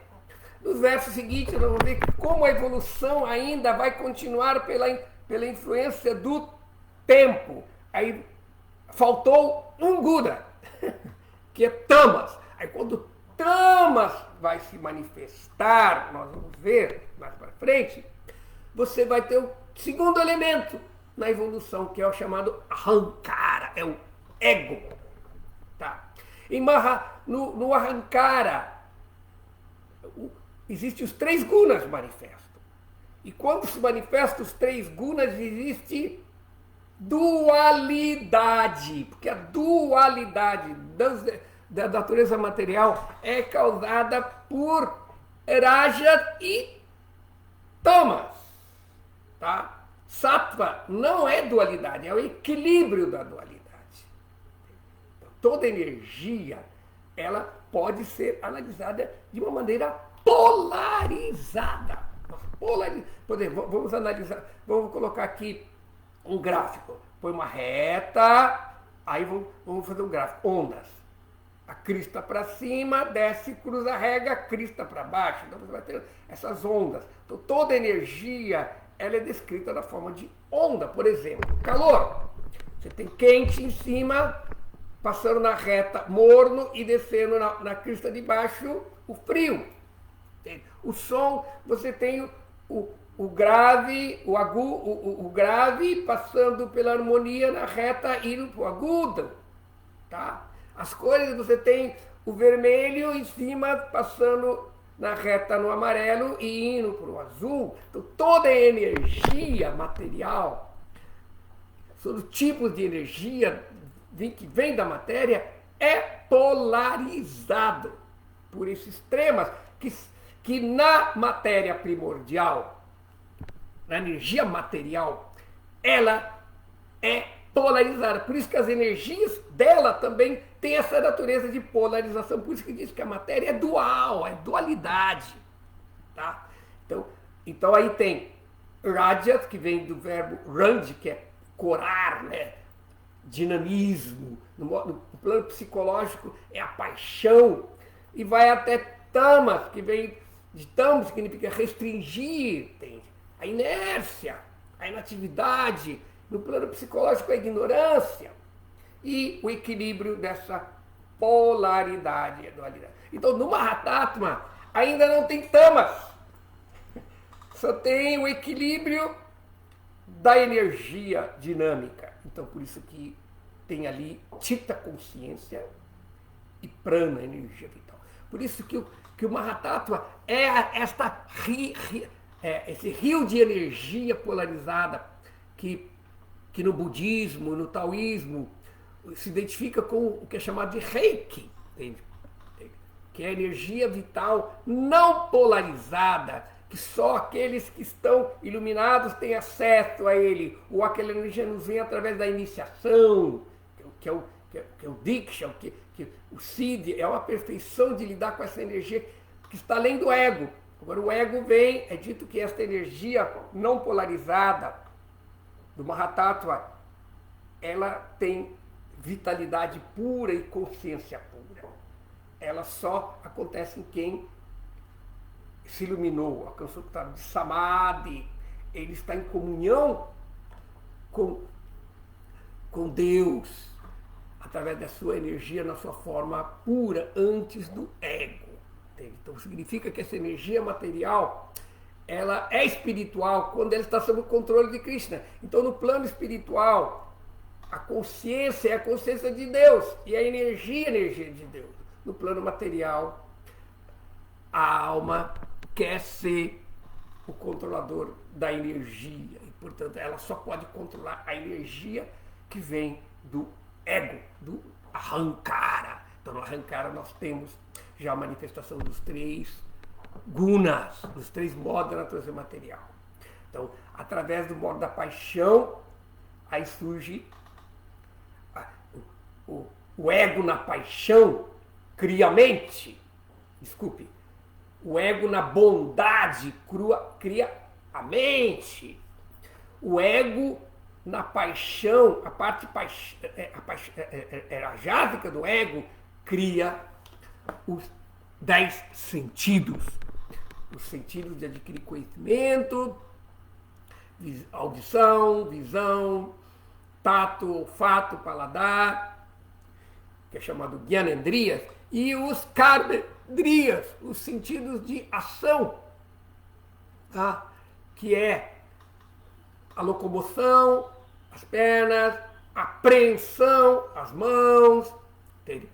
Nos versos seguintes, nós vamos ver como a evolução ainda vai continuar pela influência do tempo. Aí faltou um Gura, que é Tamas. Aí quando Tamas vai se manifestar, nós vamos ver mais para frente, você vai ter o segundo elemento na evolução, que é o chamado Ahankara, é o ego. Tá? No Ahankara, existem os três gunas manifestos. E quando se manifestam os três gunas, existe dualidade, porque a dualidade da natureza material é causada por Raja e Tamas. Tá? Sattva não é dualidade, é o equilíbrio da dualidade. Então, toda energia, ela pode ser analisada de uma maneira polarizada. Por exemplo, vamos analisar, vamos colocar aqui um gráfico. Põe uma reta, aí vamos fazer um gráfico. Ondas. A crista para cima, desce, cruza a régua, a crista para baixo. Então você vai ter essas ondas. Então toda energia, ela é descrita na forma de onda. Por exemplo, calor. Você tem quente em cima, passando na reta morno e descendo na crista de baixo o frio. O som, você tem o grave, o grave passando pela harmonia na reta indo para o agudo. Tá? As cores, você tem o vermelho em cima passando na reta no amarelo e indo para o azul. Então toda a energia material, sobre os tipos de energia que vem da matéria, é polarizado por esses extremos que na matéria primordial, na energia material, ela é polarizada. Por isso que as energias dela também têm essa natureza de polarização. Por isso que diz que a matéria é dual, é dualidade. Tá? Então aí tem Rajas, que vem do verbo rand, que é corar, né? Dinamismo. No plano psicológico é a paixão. E vai até Tamas, que vem de Tamas, que significa restringir, entende? A inércia, a inatividade. No plano psicológico, a ignorância. E o equilíbrio dessa polaridade, a dualidade. Então, no Mahatattva, ainda não tem Tamas. Só tem o equilíbrio da energia dinâmica. Então, por isso que tem ali Chitta, consciência, e Prana, energia vital. Por isso que o Mahatattva é esse rio de energia polarizada que no budismo, no taoísmo, se identifica com o que é chamado de Reiki, entende? Que é a energia vital não polarizada, que só aqueles que estão iluminados têm acesso a ele, ou aquela energia nos vem através da iniciação, que é o Diksha, o Siddhi, é uma perfeição de lidar com essa energia que está além do ego. Agora o ego vem, é dito que esta energia não polarizada do Mahatattva, ela tem vitalidade pura e consciência pura. Ela só acontece em quem se iluminou, alcançou o estado de Samadhi, ele está em comunhão com Deus, através da sua energia na sua forma pura, antes do ego. Entende? Então significa que essa energia material, ela é espiritual quando ela está sob o controle de Krishna. Então no plano espiritual, a consciência é a consciência de Deus, e a energia é a energia de Deus. No plano material, a alma quer ser o controlador da energia, e portanto ela só pode controlar a energia que vem do ego, do Ahankara. Então no Ahankara nós temos já a manifestação dos 3 gunas, dos 3 modos da natureza material. Então, através do modo da paixão, aí surge o ego na paixão, cria a mente. Desculpe. O ego na bondade cria a mente. O ego na paixão, a parte rajásica do ego, cria os 10 sentidos. Os sentidos de adquirir conhecimento, audição, visão, tato, olfato, paladar, que é chamado Gyanendriyas, e os Karmendriyas, os sentidos de ação, tá? Que é a locomoção, as pernas, a apreensão, as mãos, entende?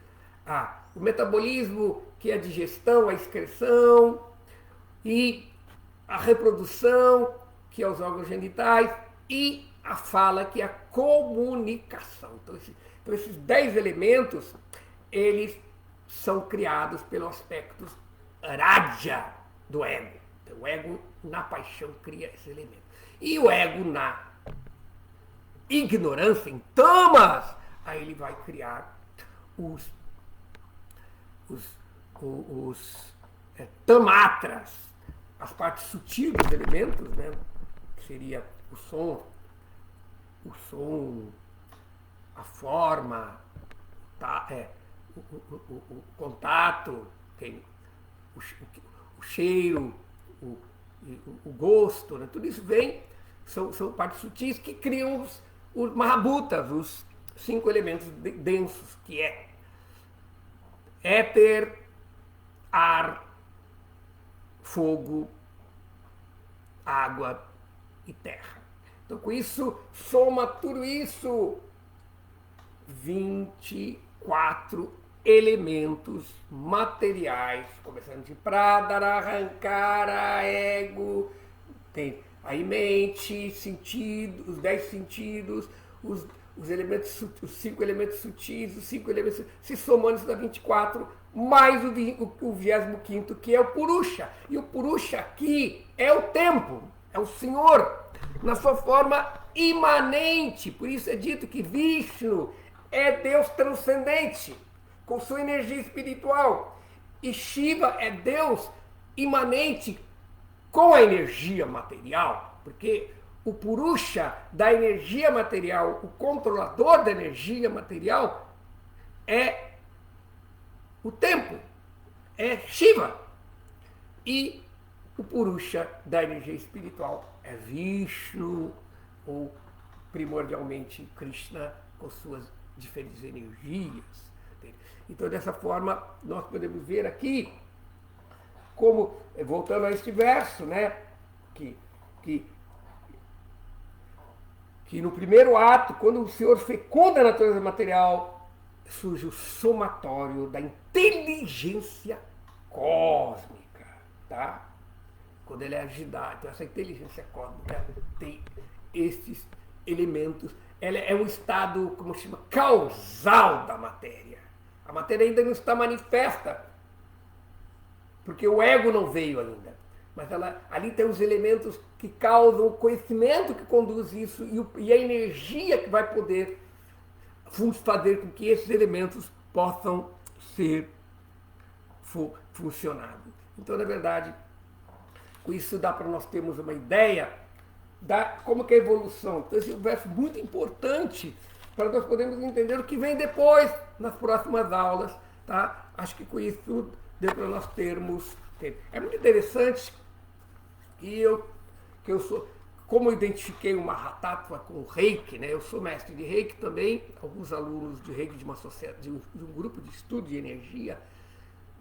O metabolismo, que é a digestão, a excreção, e a reprodução, que é os órgãos genitais, e a fala, que é a comunicação. Então esses 10 elementos, eles são criados pelo aspecto raja do ego. Então, o ego na paixão cria esse elemento. E o ego na ignorância, em tamas, aí ele vai criar os tamatras, as partes sutis dos elementos, né? Que seria o som, a forma, o contato, tem o cheiro, o gosto, né? Tudo isso são partes sutis que criam os Mahabhutas, os 5 elementos densos, que é éter, ar, fogo, água e terra. Então, com isso, soma tudo isso, 24 elementos materiais, começando de Pradara, Ahankara, ego, tem aí mente, sentido, os 10 sentidos, os elementos, os 5 elementos sutis, os 5 elementos, se somando isso dá 24, mais o 25º, que é o Purusha. E o Purusha aqui é o tempo, é o Senhor, na sua forma imanente. Por isso é dito que Vishnu é Deus transcendente, com sua energia espiritual. E Shiva é Deus imanente com a energia material, porque o Purusha da energia material, o controlador da energia material, é o tempo, é Shiva. E o Purusha da energia espiritual é Vishnu, ou primordialmente Krishna, com suas diferentes energias. Então, dessa forma, nós podemos ver aqui, como, voltando a este verso, né, que que no primeiro ato, quando o Senhor fecunda a natureza material, surge o somatório da inteligência cósmica, tá? Quando ele é agitado. Então essa inteligência cósmica tem esses elementos. Ela é um estado, como se chama, causal da matéria. A matéria ainda não está manifesta, porque o ego não veio ainda. Mas ali tem os elementos que causam o conhecimento que conduz isso e a energia que vai poder fazer com que esses elementos possam ser funcionados. Então, na verdade, com isso dá para nós termos uma ideia da como que é a evolução. Então, esse é um verso muito importante para nós podermos entender o que vem depois, nas próximas aulas. Tá? Acho que com isso deu para nós termos... É muito interessante que eu sou... Como eu identifiquei uma Mahatattva com o Reiki, né? Eu sou mestre de Reiki também, alguns alunos de Reiki de uma sociedade, de um grupo de estudo de energia,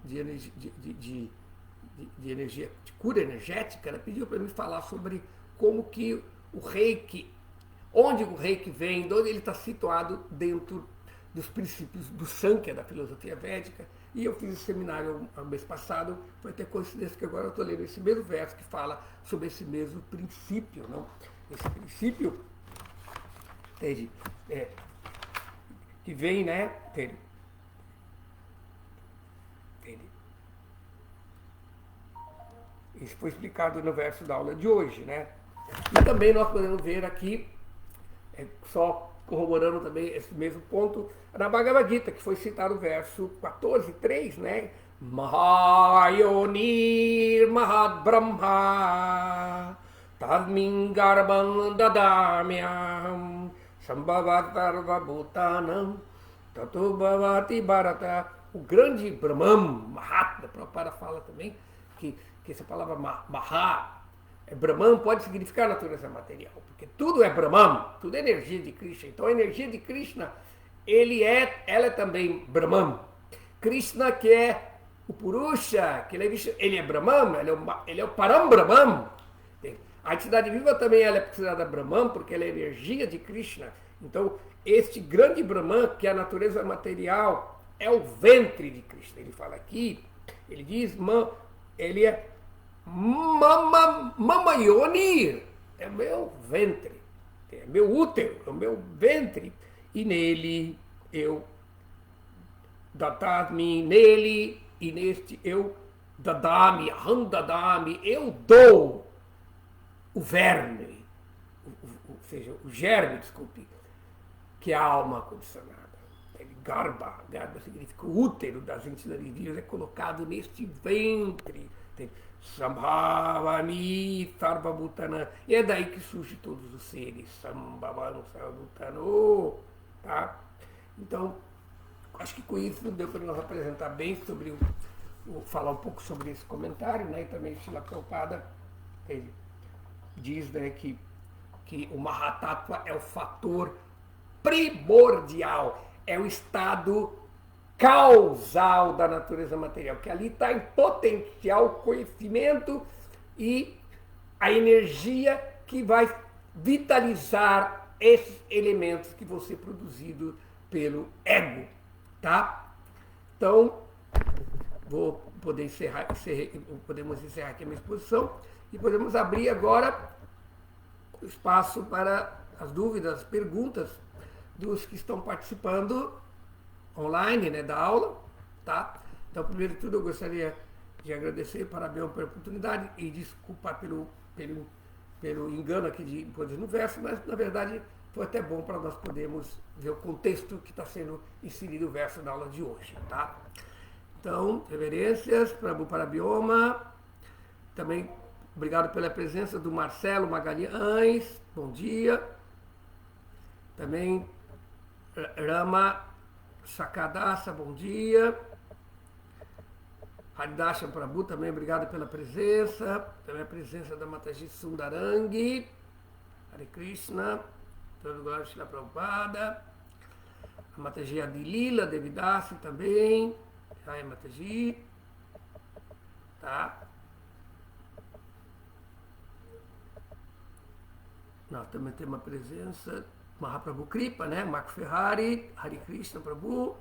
de energia, de cura energética, né? Pediu para mim falar sobre como que o Reiki, onde o Reiki vem, de onde ele está situado dentro dos princípios do Sankhya, da filosofia védica. E eu fiz esse seminário no mês passado, foi até coincidência que agora eu estou lendo esse mesmo verso que fala sobre esse mesmo princípio, não? Esse princípio, entende? Que vem, né? Entende? Isso foi explicado no verso da aula de hoje, né? E também nós podemos ver aqui, só corroborando também esse mesmo ponto, na Bhagavad Gita, que foi citado o verso 14:3, né? Mahayonir Mahad Brahma Tadmin Garbham Dadamyam Sambhavatarva Bhutanam Tato Bhavati Bharata. O grande Brahman, Mahatma, Prabhupada fala também que essa palavra Maha, Brahman pode significar natureza material, porque tudo é Brahman, tudo é energia de Krishna. Então a energia de Krishna, ela é também Brahman. Krishna, que é o Purusha, que ele é Brahman, ele é o Param Brahman. A entidade viva também ela é considerada Brahman, porque ela é energia de Krishna. Então este grande Brahman, que é a natureza material, é o ventre de Krishna. Ele fala aqui, ele diz, ele é Mama Yonir, é meu ventre, é meu útero, é o meu ventre. E nele eu, Dadami, nele e neste eu, Dadami, Handadami, eu dou o verme, ou seja, o germe, desculpe, que é a alma condicionada. Garba significa o útero das entidades vivas, é colocado neste ventre. Sambhavani Sarvabhutana. E é daí que surge todos os seres. Sambhavani Sarvabhutano. Tá? Então, acho que com isso deu para nós apresentar bem sobre falar um pouco sobre esse comentário, né? E também Srila Prabhupada, ele diz, né, que o Mahatattva é o fator primordial, é o estado causal da natureza material, que ali está em potencial conhecimento e a energia que vai vitalizar esses elementos que vão ser produzidos pelo ego, tá? Então, podemos encerrar aqui a minha exposição e podemos abrir agora o espaço para as dúvidas, as perguntas dos que estão participando online, né, da aula, tá? Então, primeiro de tudo, eu gostaria de agradecer, parabéns pela oportunidade e desculpar pelo engano aqui de coisas no verso, mas, na verdade, foi até bom para nós podermos ver o contexto que está sendo inserido o verso na aula de hoje, tá? Então, reverências, Prabhu Parabioma, também obrigado pela presença do Marcelo Magalhães, bom dia. Também Rama Sakadasa, bom dia. Haridasha Prabhu, também obrigado pela presença. Também a presença da Mataji Sundarangi. Hare Krishna. Todo glória Shila Prabhupada. A Mataji Adilila Devidasi também. Jai Mataji. Tá? Nós também temos a presença Mahaprabhu Kripa, né? Marco Ferrari, Hare Krishna Prabhu.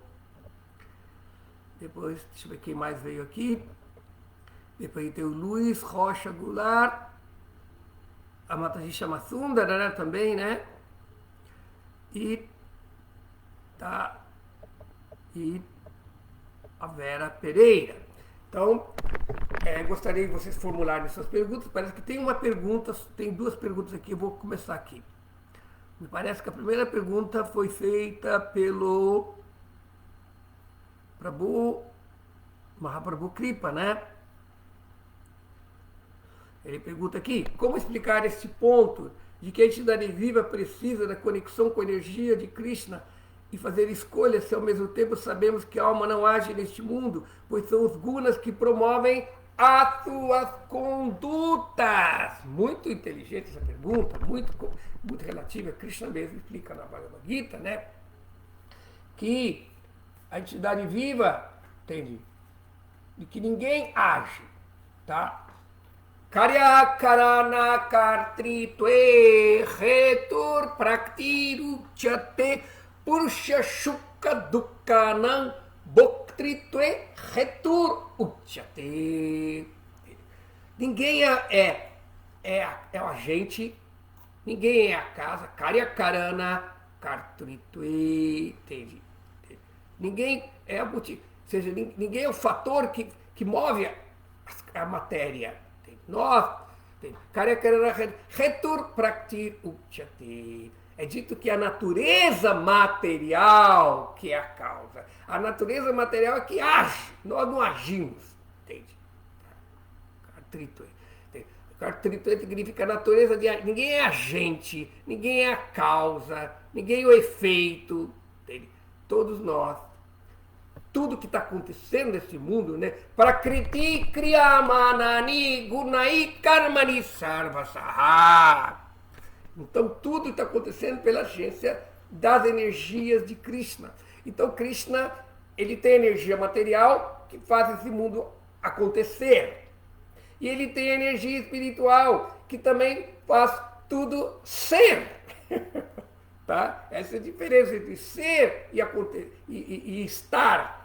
Depois, deixa eu ver quem mais veio aqui. Depois tem o Luiz Rocha Goulart. A Mataji Chamasundara, né? Também, né? E a Vera Pereira. Então, gostaria que vocês formularem suas perguntas. Parece que tem uma pergunta, tem duas perguntas aqui, eu vou começar aqui. Me parece que a primeira pergunta foi feita pelo Mahaprabhu Kripa, né? Ele pergunta aqui, como explicar este ponto de que a entidade viva precisa da conexão com a energia de Krishna e fazer escolhas se ao mesmo tempo sabemos que a alma não age neste mundo, pois são os gunas que promovem as suas condutas? Muito inteligente essa pergunta, muito relativa. Krishna mesmo explica na Bhagavad Gita, né? Que a entidade viva, entende? De que ninguém age, tá? Karya karana kartritve hetur praktiru chate purusha shukha dukkanam bhoktritve hetur uchate. Ninguém é o agente, ninguém é a casa. Karya karana kartritve, entende? Ninguém é o motivo, ou seja, ninguém é o fator que move a matéria. Nós, retur praktir uchate. É dito que a natureza material que é a causa. A natureza material é que age, nós não agimos. Entende? Kartritve significa a natureza de agir. Ninguém é agente, ninguém é a causa, ninguém é o efeito. Entende? Todos nós. Tudo que está acontecendo nesse mundo, né? Prakriti kriyamanani gunai karmani sarvasaha. Então tudo está acontecendo pela agência das energias de Krishna. Então Krishna, ele tem energia material que faz esse mundo acontecer. E ele tem energia espiritual que também faz tudo ser. Tá? Essa é a diferença entre ser e estar.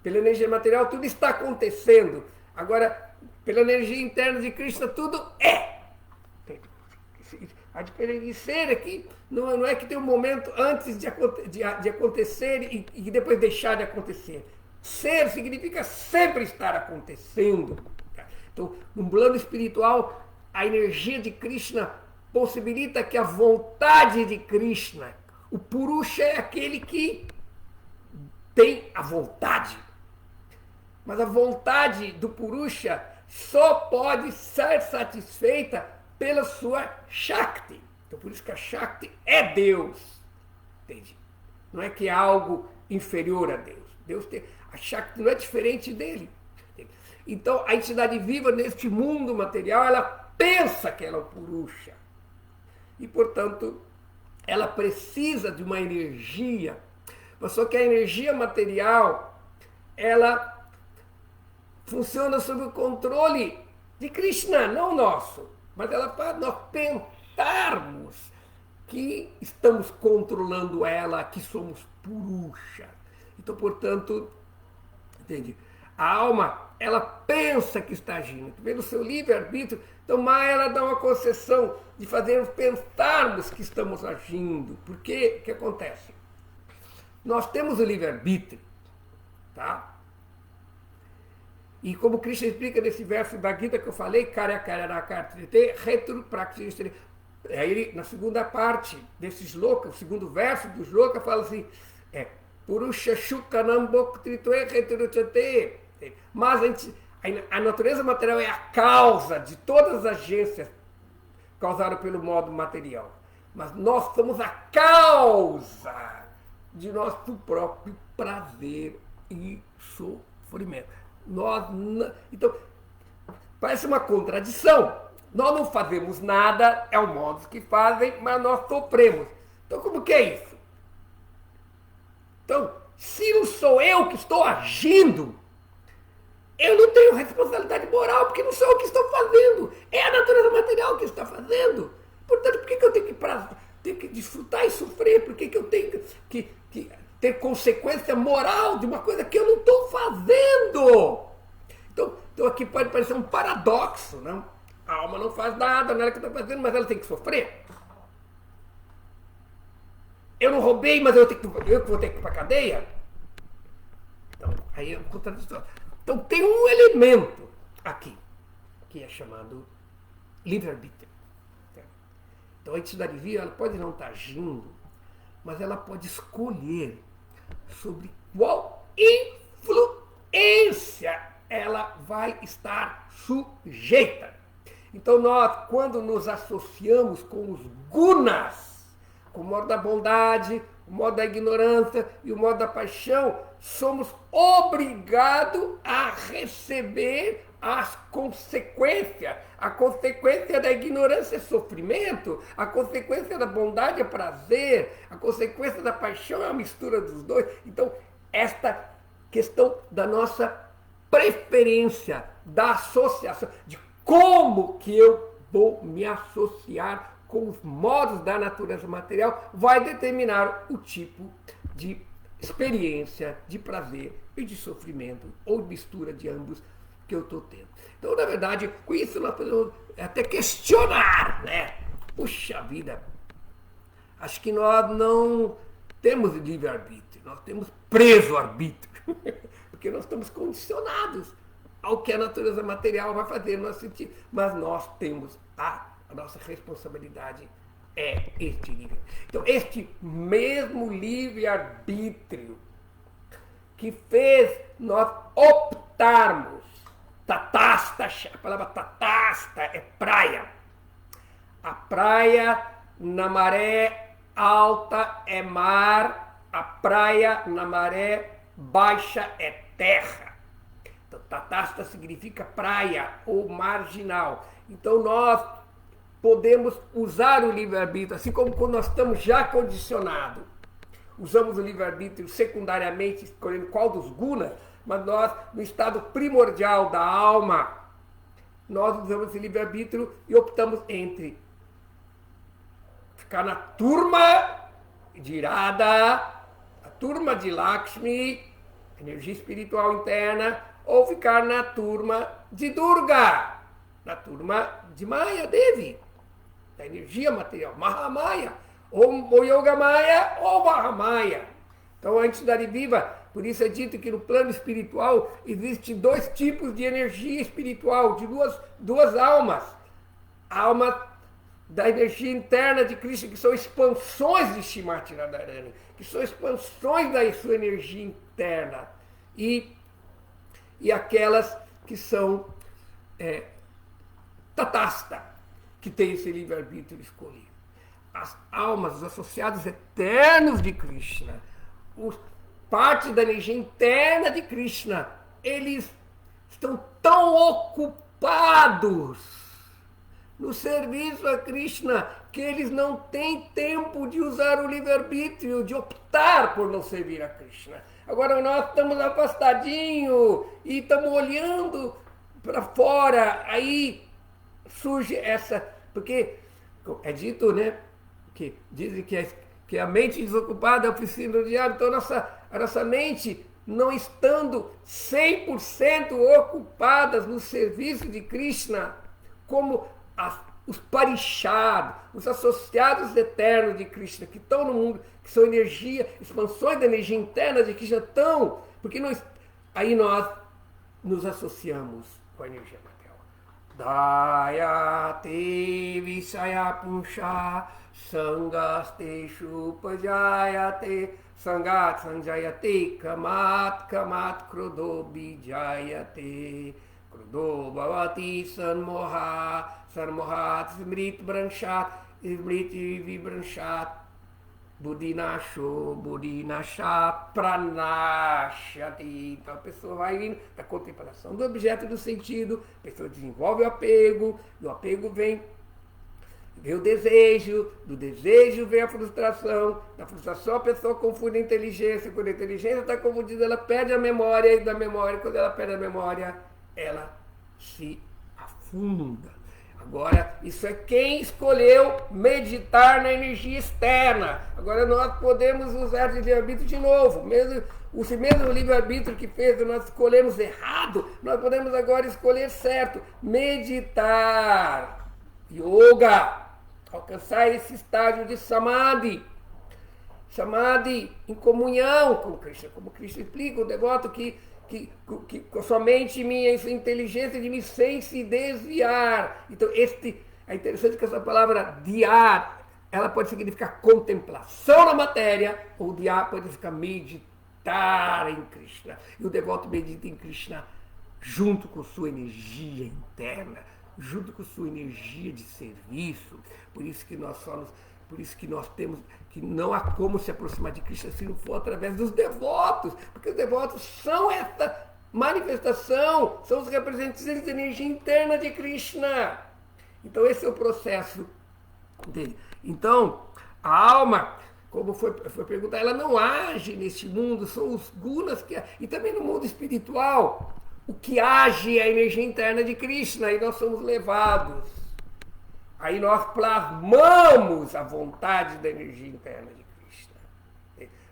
Pela energia material, tudo está acontecendo. Agora, pela energia interna de Krishna, tudo é. A diferença de ser aqui não é que tem um momento antes de acontecer e depois deixar de acontecer. Ser significa sempre estar acontecendo. Então, no plano espiritual, a energia de Krishna possibilita que a vontade de Krishna, o Purusha é aquele que tem a vontade. Mas a vontade do Purusha só pode ser satisfeita pela sua Shakti. Então por isso que a Shakti é Deus. Entende? Não é que é algo inferior a Deus. A Shakti não é diferente dele. Entende? Então a entidade viva neste mundo material, ela pensa que ela é o Purusha. E portanto, ela precisa de uma energia. Mas só que a energia material, ela funciona sob o controle de Krishna, não nosso. Mas ela faz nós pensarmos que estamos controlando ela, que somos Purusha. Então, portanto, entende? A alma, ela pensa que está agindo. Pelo seu livre-arbítrio, então Maya, ela dá uma concessão de fazermos pensarmos que estamos agindo. Por quê? O que acontece? Nós temos o livre-arbítrio, tá? E como Krishna explica nesse verso da Gita que eu falei, aí ele, na segunda parte desse shloka, o segundo verso do shloka, fala assim, Purusha Shukanam Bhoktritve Heturuchate. Mas a natureza material é a causa de todas as agências causadas pelo modo material. Mas nós somos a causa de nosso próprio prazer e sofrimento. Então, parece uma contradição. Nós não fazemos nada, é o modo que fazem, mas nós sofremos. Então, como que é isso? Então, se não sou eu que estou agindo, eu não tenho responsabilidade moral, porque não sou eu que estou fazendo. É a natureza material que está fazendo. Portanto, por que eu tenho que desfrutar e sofrer? Por que eu tenho que ter consequência moral de uma coisa que eu não estou fazendo? Então aqui pode parecer um paradoxo, não? A alma não faz nada, não é ela que está fazendo, mas ela tem que sofrer. Eu não roubei, mas eu vou ter que ir para a cadeia? Então, aí é um contraditório. Então tem um elemento aqui, que é chamado livre-arbítrio. Então a entidade viva, ela pode não estar agindo, mas ela pode escolher sobre qual influência ela vai estar sujeita. Então nós, quando nos associamos com os gunas, com o modo da bondade, o modo da ignorância e o modo da paixão, somos obrigados a receber as consequências. A consequência da ignorância é sofrimento, a consequência da bondade é prazer, a consequência da paixão é a mistura dos dois. Então, esta questão da nossa preferência, da associação, de como que eu vou me associar com os modos da natureza material, vai determinar o tipo de experiência, de prazer e de sofrimento, ou mistura de ambos que eu estou tendo. Então, na verdade, com isso nós podemos até questionar, né? Puxa vida, acho que nós não temos livre-arbítrio, nós temos preso-arbítrio, porque nós estamos condicionados ao que a natureza material vai fazer no nosso sentido, mas nós temos a nossa responsabilidade é este livre. Então, este mesmo livre-arbítrio que fez nós optarmos, tatasta, a palavra tatasta é praia. A praia na maré alta é mar, a praia na maré baixa é terra. Então, tatasta significa praia ou marginal. Então, nós podemos usar o livre-arbítrio, assim como quando nós estamos já condicionados. Usamos o livre-arbítrio secundariamente, escolhendo qual dos gunas, mas nós, no estado primordial da alma, nós usamos esse livre-arbítrio e optamos entre ficar na turma de Irada, a turma de Lakshmi, energia espiritual interna, ou ficar na turma de Durga, na turma de Maya Devi, da energia material, Mahamaya, ou Yogamaya ou Mahamaya. Então a entidade viva, por isso é dito que no plano espiritual existem dois tipos de energia espiritual, de duas almas. A alma da energia interna de Krishna, que são expansões de Shrimati Radharani, que são expansões da sua energia interna, e aquelas que são tatasta, que tem esse livre-arbítrio escolhido. As almas, os associados eternos de Krishna, parte da energia interna de Krishna, eles estão tão ocupados no serviço a Krishna que eles não têm tempo de usar o livre-arbítrio, de optar por não servir a Krishna. Agora nós estamos afastadinhos e estamos olhando para fora, aí surge essa, porque é dito, né, que dizem que a mente desocupada é a oficina do diabo. Então a nossa mente, não estando 100% ocupadas no serviço de Krishna, como os parishados, os associados eternos de Krishna, que estão no mundo, que são energia, expansões da energia interna de Krishna, porque aí nós nos associamos com a energia material. Dayate Visaya Punsha Sangasteshu Pajayate Sangat Sanjayate Kamat Krodo Bijayate Krodo Bhavati Sanmohat Smrit Branshat Vibranshat Budinashat Pranashati. Então a pessoa vai indo da contemplação do objeto e do sentido, a pessoa desenvolve o apego, do apego vem o desejo, do desejo vem a frustração, da frustração a pessoa confunde a inteligência, quando a inteligência está confundida, ela perde a memória, e da memória, quando ela perde a memória, ela se afunda. Agora, isso é quem escolheu meditar na energia externa. Agora nós podemos usar de livre-arbítrio de novo. Mesmo livre-arbítrio que fez nós escolhemos errado, nós podemos agora escolher certo. Meditar. Yoga. Alcançar esse estágio de Samadhi. Samadhi em comunhão com Krishna. Como Krishna explica, o devoto que com somente minha inteligência de me sem se desviar. Então, é interessante que essa palavra diar, ela pode significar contemplação na matéria, ou diar pode significar meditar em Krishna. E o devoto medita em Krishna junto com sua energia interna, junto com sua energia de serviço. Por isso que nós temos que não há como se aproximar de Krishna se não for através dos devotos, porque os devotos são essa manifestação, são os representantes da energia interna de Krishna. Então esse é o processo dele. Então, a alma, como foi perguntado, ela não age neste mundo, são os gunas e também no mundo espiritual. O que age é a energia interna de Krishna, e nós somos levados. Aí nós plasmamos a vontade da energia interna de Krishna.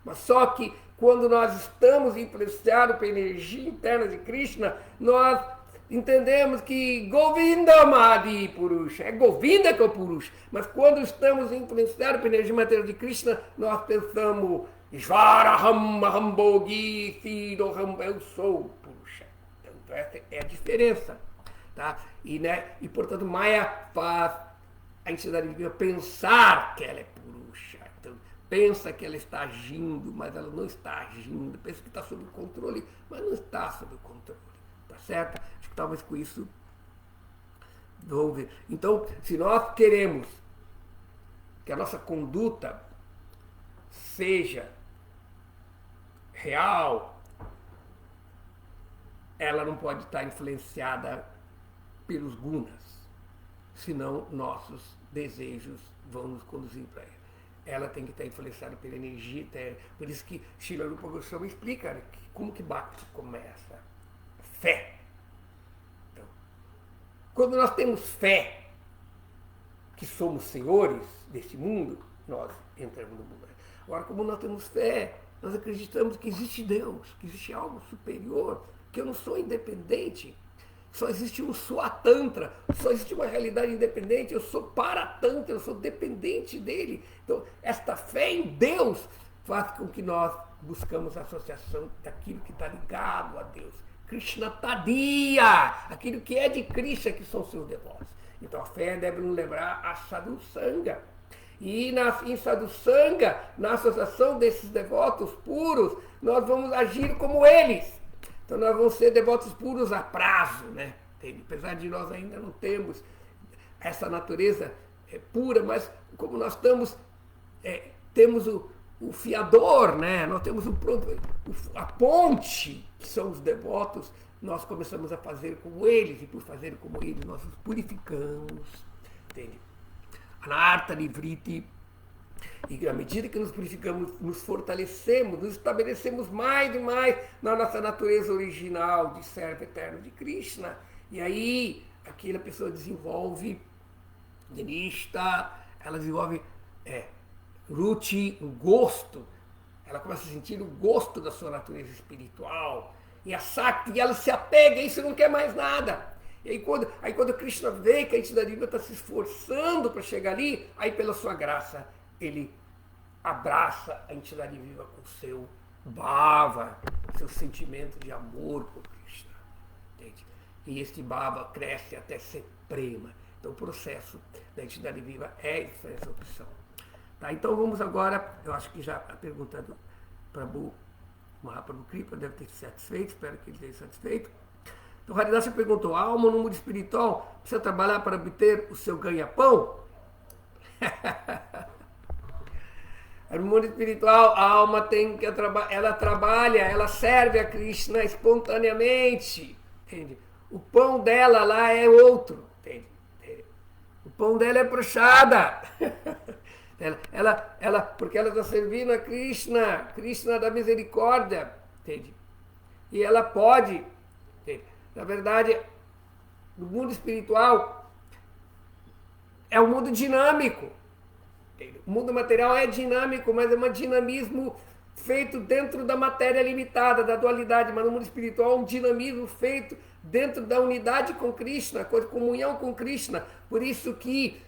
Mas só que quando nós estamos influenciados pela energia interna de Krishna, nós entendemos que Govinda Madi Purusha, é Govinda que é o Purusha. Mas quando estamos influenciados pela energia interna de Krishna, nós pensamos Svaraham Ahambogi Sidoham, eu sou Purusha. Então essa é a diferença. Tá? E portanto, Maya faz a entidade divina pensar que ela é Purusha. Então, pensa que ela está agindo, mas ela não está agindo. Pensa que está sob o controle, mas não está sob o controle. Tá certo? Acho que talvez com isso vamos ver. Então, se nós queremos que a nossa conduta seja real, ela não pode estar influenciada pelos gunas, senão nossos desejos vão nos conduzir para ela. Ela tem que estar influenciada pela energia interna. Por isso que Srila Rupa Goswami explica, né, como que Bhakti começa. Fé. Então, quando nós temos fé que somos senhores deste mundo, nós entramos no mundo. Agora, como nós temos fé, nós acreditamos que existe Deus, que existe algo superior, que eu não sou independente. Só existe um Swatantra, só existe uma realidade independente, eu sou Paratantra, eu sou dependente dele. Então, esta fé em Deus faz com que nós buscamos a associação daquilo que está ligado a Deus. Krishna Tadiya, aquilo que é de Krishna, que são seus devotos. Então, a fé deve nos lembrar a Sadhu Sangha. E em Sadhu Sangha, na associação desses devotos puros, nós vamos agir como eles. Então nós vamos ser devotos puros a prazo, né? Apesar de nós ainda não termos essa natureza pura, mas como nós temos o fiador, né? Nós temos a ponte, que são os devotos, nós começamos a fazer como eles, e por fazer como eles nós nos purificamos, entende? Anartha Nivriti. E à medida que nos purificamos, nos fortalecemos, nos estabelecemos mais e mais na nossa natureza original de servo eterno de Krishna. E aí, aquela pessoa desenvolve Nishta, ela desenvolve Ruchi, um gosto. Ela começa a sentir o gosto da sua natureza espiritual. E a Sakti, ela se apega a isso e não quer mais nada. E aí quando Krishna vê que a entidade divina está se esforçando para chegar ali, aí pela sua graça, ele abraça a entidade viva com seu bhava, seu sentimento de amor por Krishna. Entende? E este bhava cresce até ser prema. Então o processo da entidade viva é essa opção. Tá, então vamos agora, eu acho que já a pergunta do Prabhu Mahaprabhu Kripa deve ter satisfeito, espero que ele tenha satisfeito. Então Haridasa perguntou, a alma no mundo espiritual precisa trabalhar para obter o seu ganha-pão? No mundo espiritual, a alma tem que ela trabalha, ela serve a Krishna espontaneamente, entende? O pão dela lá é outro, entende? O pão dela é prasadha. Porque ela está servindo a Krishna da misericórdia, entende? E ela pode, entende? Na verdade, no mundo espiritual, é um mundo dinâmico. O mundo material é dinâmico, mas é um dinamismo feito dentro da matéria limitada, da dualidade, mas no mundo espiritual é um dinamismo feito dentro da unidade com Krishna, com a comunhão com Krishna. Por isso que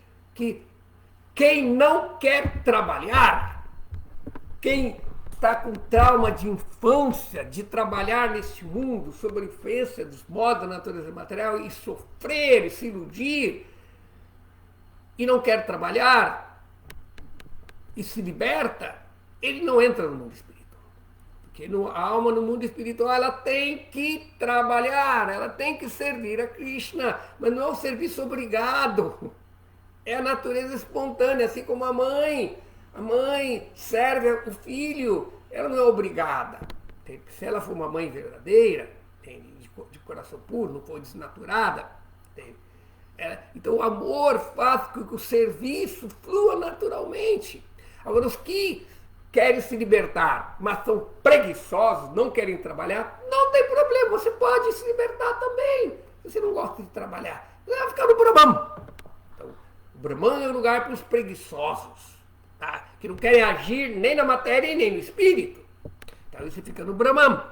quem não quer trabalhar, quem está com trauma de infância, de trabalhar neste mundo, sob a influência dos modos da natureza material, e sofrer, e se iludir, e não quer trabalhar, e se liberta, ele não entra no mundo espiritual. Porque a alma no mundo espiritual, ela tem que trabalhar, ela tem que servir a Krishna, mas não é um serviço obrigado. É a natureza espontânea, assim como a mãe. A mãe serve o filho, ela não é obrigada. Se ela for uma mãe verdadeira, de coração puro, não for desnaturada, então o amor faz com que o serviço flua naturalmente. Agora, os que querem se libertar, mas são preguiçosos, não querem trabalhar, não tem problema, você pode se libertar também. Se você não gosta de trabalhar, você vai ficar no Brahman. Então, o Brahman é um lugar para os preguiçosos, tá? Que não querem agir nem na matéria e nem no espírito. Então, você fica no Brahman.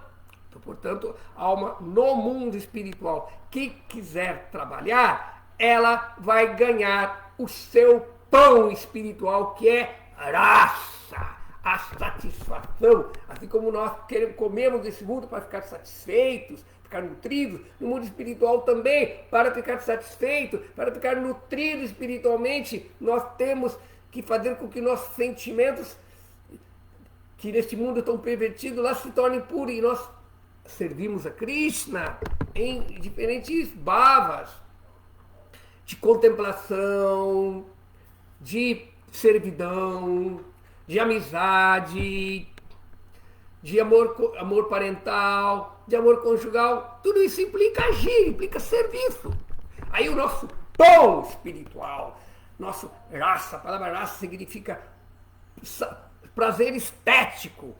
Então, portanto, a alma no mundo espiritual que quiser trabalhar, ela vai ganhar o seu pão espiritual, que é raça, a satisfação. Assim como nós comemos desse mundo para ficar satisfeitos, ficar nutridos, no mundo espiritual também, para ficar satisfeito, para ficar nutrido espiritualmente, nós temos que fazer com que nossos sentimentos, que neste mundo estão pervertidos, lá se tornem puros, e nós servimos a Krishna em diferentes bhavas de contemplação, de servidão, de amizade, de amor parental, de amor conjugal. Tudo isso implica agir, implica serviço. Aí o nosso pão espiritual, nosso rasa, a palavra rasa significa prazer estético,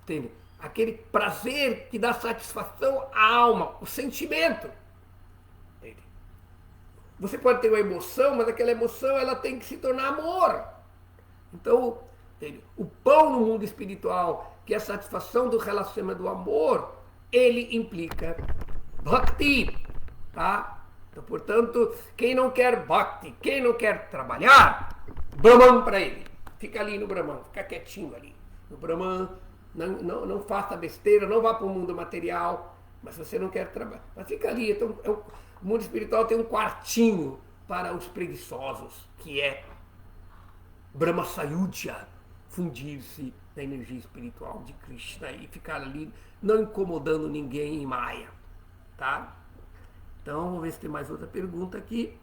entende? Aquele prazer que dá satisfação à alma, o sentimento. Entende? Você pode ter uma emoção, mas aquela emoção ela tem que se tornar amor. Então, o pão no mundo espiritual, que é a satisfação do relacionamento do amor, ele implica bhakti, tá? Então, portanto, quem não quer bhakti, quem não quer trabalhar, Brahman para ele. Fica ali no Brahman, fica quietinho ali. No Brahman, não faça besteira, não vá para o mundo material, mas você não quer trabalhar. Mas fica ali. Então, o mundo espiritual tem um quartinho para os preguiçosos, que é Brahma Sayudhya, fundir-se na energia espiritual de Krishna e ficar ali não incomodando ninguém em Maya, tá? Então, vamos ver se tem mais outra pergunta aqui.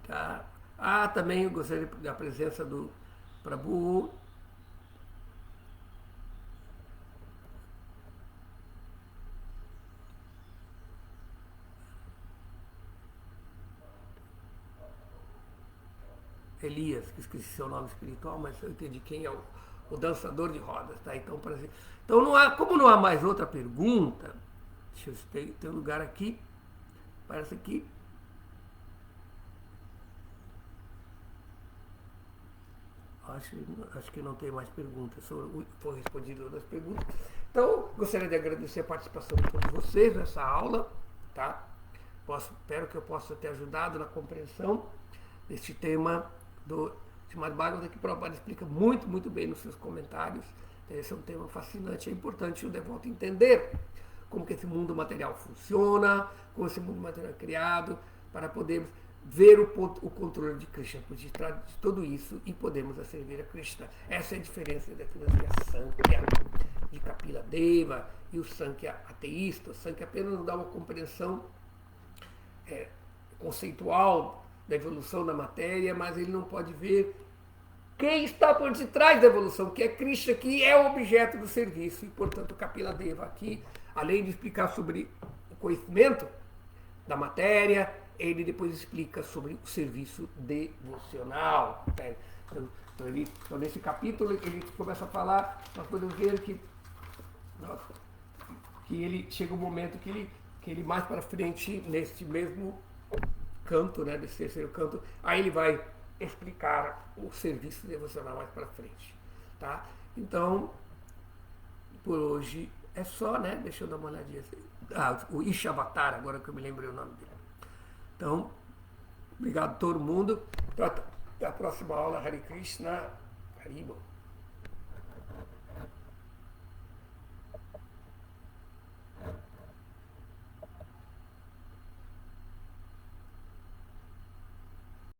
Tá. Ah, também eu gostaria da presença do Prabhu. Elias, que esqueci seu nome espiritual, mas eu entendi quem é o dançador de rodas, tá? Então, como não há mais outra pergunta, deixa eu ver, tem um lugar aqui, parece que acho que não tem mais perguntas, foram respondidas todas as perguntas. Então, gostaria de agradecer a participação de todos vocês nessa aula, tá? Espero que eu possa ter ajudado na compreensão deste tema do Srimad Bhagavatam, que o Prabhupada explica muito, muito bem nos seus comentários. Esse é um tema fascinante, é importante o devoto entender como que esse mundo material funciona, como esse mundo material é criado, para podermos ver o controle de Krishna por detrás de tudo isso e podemos servir a Krishna. Essa é a diferença da filosofia Sankhya, de Kapila Deva, e o Sankhya ateísta. O Sankhya apenas nos dá uma compreensão conceitual da evolução da matéria, mas ele não pode ver quem está por detrás da evolução, que é Krishna, que é o objeto do serviço. E, portanto, Kapila Deva aqui, além de explicar sobre o conhecimento da matéria, ele depois explica sobre o serviço devocional. Então, nesse capítulo, ele começa a falar, nós podemos ver que que ele chega um momento que ele mais para frente, neste mesmo canto, né, desse terceiro canto, aí ele vai explicar o serviço devocional mais para frente, tá? Então, por hoje é só, né? Deixa eu dar uma olhadinha assim. O Ishavatar, agora que eu me lembrei o nome dele. Então, obrigado a todo mundo. Até a próxima aula. Hare Krishna. Haribo.